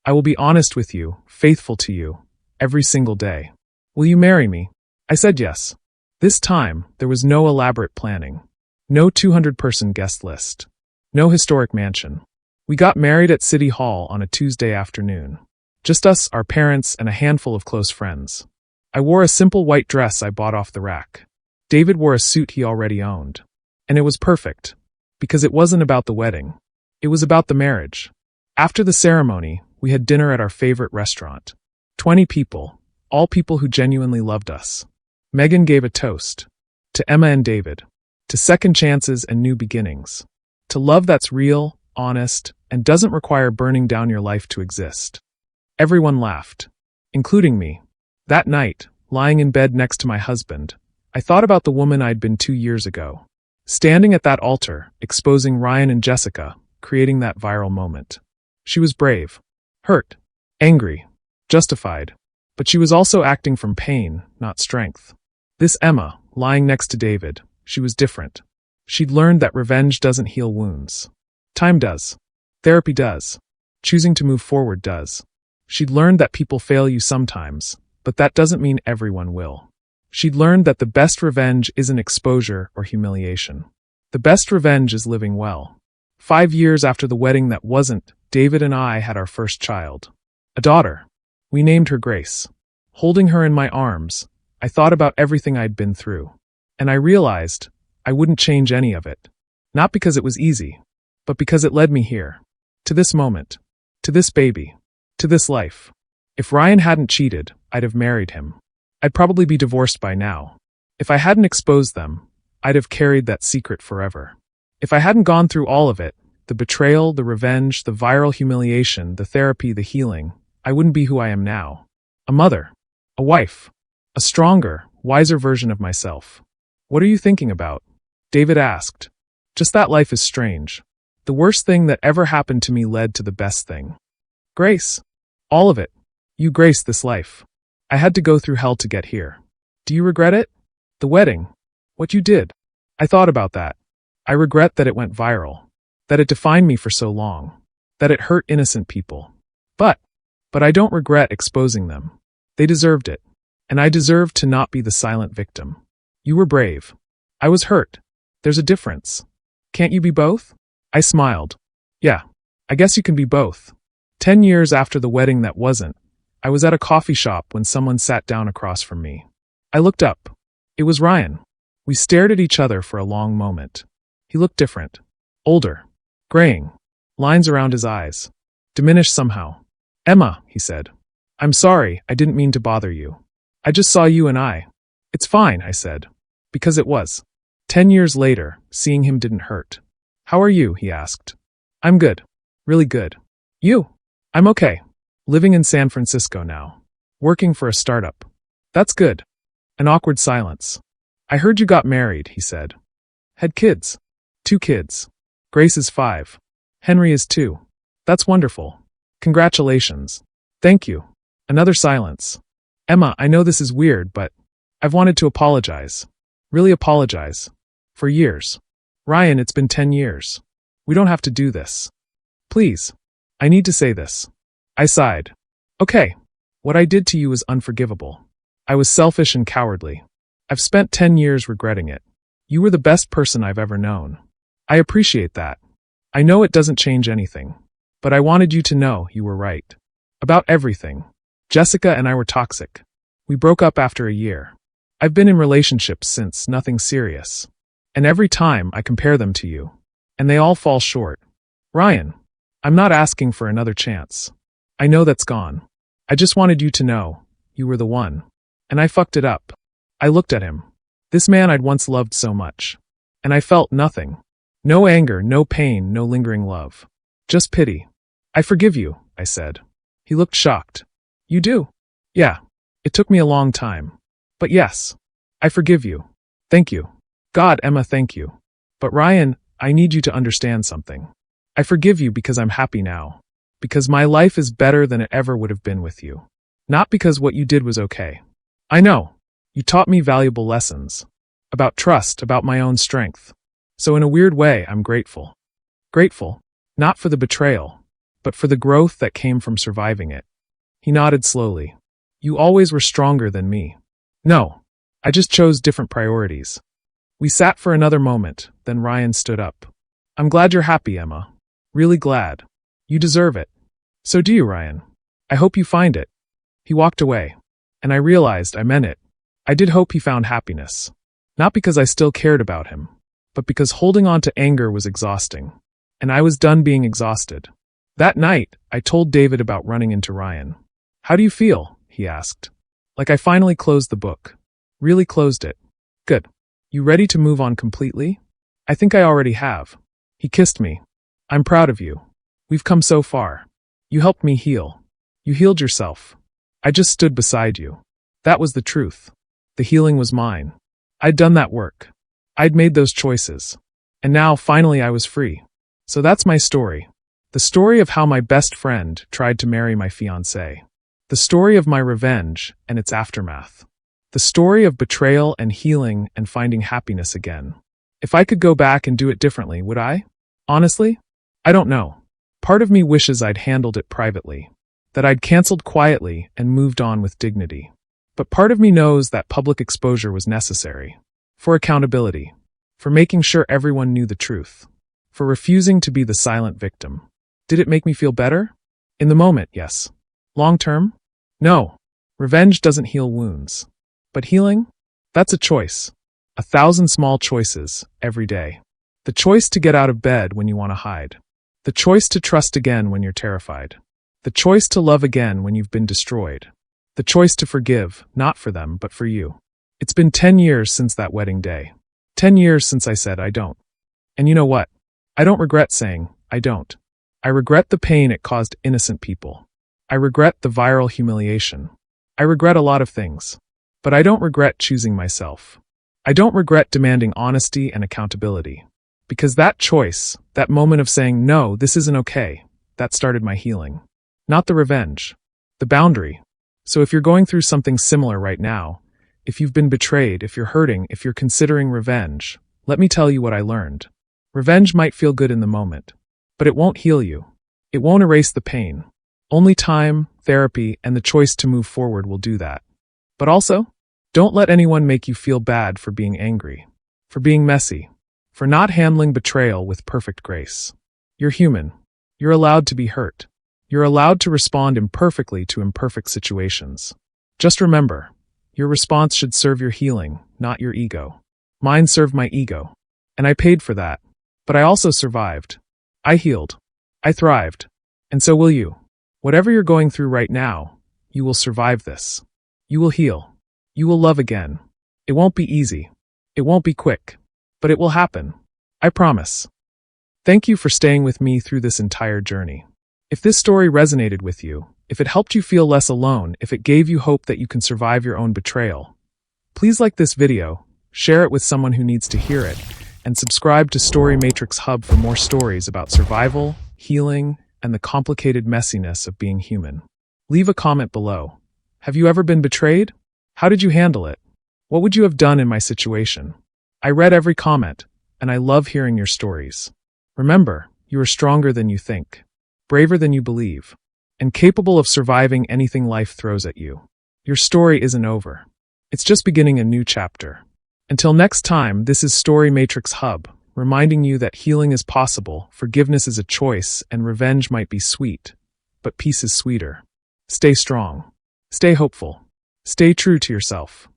I will be honest with you, faithful to you, every single day. Will you marry me? I said yes. This time, there was no elaborate planning. No 200-person guest list. No historic mansion. We got married at City Hall on a Tuesday afternoon. Just us, our parents, and a handful of close friends. I wore a simple white dress I bought off the rack. David wore a suit he already owned. And it was perfect. Because it wasn't about the wedding. It was about the marriage. After the ceremony, we had dinner at our favorite restaurant. 20 people, all people who genuinely loved us. Megan gave a toast. To Emma and David. To second chances and new beginnings. To love that's real, honest, and doesn't require burning down your life to exist. Everyone laughed. Including me. That night, lying in bed next to my husband, I thought about the woman I'd been 2 years ago. Standing at that altar, exposing Ryan and Jessica, creating that viral moment. She was brave. Hurt. Angry. Justified. But she was also acting from pain, not strength. This Emma, lying next to David, she was different. She'd learned that revenge doesn't heal wounds. Time does. Therapy does. Choosing to move forward does. She'd learned that people fail you sometimes, but that doesn't mean everyone will. She'd learned that the best revenge isn't exposure or humiliation. The best revenge is living well. 5 years after the wedding that wasn't, David and I had our first child. A daughter. We named her Grace. Holding her in my arms, I thought about everything I'd been through. And I realized I wouldn't change any of it. Not because it was easy, but because it led me here. To this moment. To this baby. To this life. If Ryan hadn't cheated, I'd have married him. I'd probably be divorced by now. If I hadn't exposed them, I'd have carried that secret forever. If I hadn't gone through all of it, the betrayal, the revenge, the viral humiliation, the therapy, the healing, I wouldn't be who I am now. A mother. A wife. A stronger, wiser version of myself. What are you thinking about? David asked. Just that life is strange. The worst thing that ever happened to me led to the best thing. Grace. All of it. You graced this life. I had to go through hell to get here. Do you regret it? The wedding. What you did. I thought about that. I regret that it went viral. That it defined me for so long. That it hurt innocent people. But I don't regret exposing them. They deserved it. And I deserved to not be the silent victim. You were brave. I was hurt. There's a difference. Can't you be both? I smiled. Yeah, I guess you can be both. 10 years after the wedding that wasn't, I was at a coffee shop when someone sat down across from me. I looked up. It was Ryan. We stared at each other for a long moment. He looked different. Older. Graying. Lines around his eyes. Diminished somehow. Emma, he said. I'm sorry, I didn't mean to bother you. I just saw you and I. It's fine, I said. Because it was. 10 years later, seeing him didn't hurt. How are you, he asked. I'm good. Really good. You? I'm okay. Living in San Francisco now. Working for a startup. That's good. An awkward silence. I heard you got married, he said. Had kids. 2 kids. Grace is 5. Henry is 2. That's wonderful. Congratulations. Thank you. Another silence. Emma, I know this is weird, but I've wanted to apologize. Really apologize. For years. Ryan, it's been 10 years. We don't have to do this. Please. I need to say this. I sighed. Okay. What I did to you is unforgivable. I was selfish and cowardly. I've spent 10 years regretting it. You were the best person I've ever known. I appreciate that. I know it doesn't change anything. But I wanted you to know you were right. About everything. Jessica and I were toxic. We broke up after a year. I've been in relationships since, nothing serious. And every time I compare them to you. And they all fall short. Ryan, I'm not asking for another chance. I know that's gone. I just wanted you to know, you were the one. And I fucked it up. I looked at him. This man I'd once loved so much. And I felt nothing. No anger, no pain, no lingering love. Just pity. I forgive you, I said. He looked shocked. You do? Yeah. It took me a long time. But yes. I forgive you. Thank you. God, Emma, thank you. But Ryan, I need you to understand something. I forgive you because I'm happy now. Because my life is better than it ever would have been with you. Not because what you did was okay. I know. You taught me valuable lessons. About trust, about my own strength. So in a weird way, I'm grateful. Grateful. Not for the betrayal. but for the growth that came from surviving it. He nodded slowly. You always were stronger than me. No, I just chose different priorities. We sat for another moment, then Ryan stood up. I'm glad you're happy, Emma. Really glad. You deserve it. So do you, Ryan. I hope you find it. He walked away, and I realized I meant it. I did hope he found happiness. Not because I still cared about him, but because holding on to anger was exhausting. And I was done being exhausted. That night, I told David about running into Ryan. How do you feel? He asked. Like I finally closed the book. Really closed it. Good. You ready to move on completely? I think I already have. He kissed me. I'm proud of you. We've come so far. You helped me heal. You healed yourself. I just stood beside you. That was the truth. The healing was mine. I'd done that work. I'd made those choices. And now, finally, I was free. So that's my story. The story of how my best friend tried to marry my fiancé. The story of my revenge and its aftermath. The story of betrayal and healing and finding happiness again. If I could go back and do it differently, would I? Honestly? I don't know. Part of me wishes I'd handled it privately. That I'd canceled quietly and moved on with dignity. But part of me knows that public exposure was necessary. For accountability. For making sure everyone knew the truth. For refusing to be the silent victim. Did it make me feel better? In the moment, yes. Long term? No. Revenge doesn't heal wounds. But healing? That's a choice. 1,000 small choices, every day. The choice to get out of bed when you want to hide. The choice to trust again when you're terrified. The choice to love again when you've been destroyed. The choice to forgive, not for them, but for you. It's been 10 years since that wedding day. 10 years since I said I don't. And you know what? I don't regret saying I don't. I regret the pain it caused innocent people. I regret the viral humiliation. I regret a lot of things. But I don't regret choosing myself. I don't regret demanding honesty and accountability. Because that choice, that moment of saying, no, this isn't okay, that started my healing. Not the revenge. The boundary. So if you're going through something similar right now, if you've been betrayed, if you're hurting, if you're considering revenge, let me tell you what I learned. Revenge might feel good in the moment, but it won't heal you. It won't erase the pain. Only time, therapy, and the choice to move forward will do that. But also, don't let anyone make you feel bad for being angry, for being messy, for not handling betrayal with perfect grace. You're human. You're allowed to be hurt. You're allowed to respond imperfectly to imperfect situations. Just remember, your response should serve your healing, not your ego. Mine served my ego. And I paid for that. But I also survived. I healed. I thrived. And so will you. Whatever you're going through right now, you will survive this. You will heal. You will love again. It won't be easy. It won't be quick. But it will happen. I promise. Thank you for staying with me through this entire journey. If this story resonated with you, if it helped you feel less alone, if it gave you hope that you can survive your own betrayal, please like this video, share it with someone who needs to hear it, and subscribe to Story Matrix Hub for more stories about survival, healing, and the complicated messiness of being human. Leave a comment below. Have you ever been betrayed? How did you handle it? What would you have done in my situation? I read every comment, and I love hearing your stories. Remember, you are stronger than you think, braver than you believe, and capable of surviving anything life throws at you. Your story isn't over. It's just beginning a new chapter. Until next time, this is Story Matrix Hub, reminding you that healing is possible, forgiveness is a choice, and revenge might be sweet, but peace is sweeter. Stay strong. Stay hopeful. Stay true to yourself.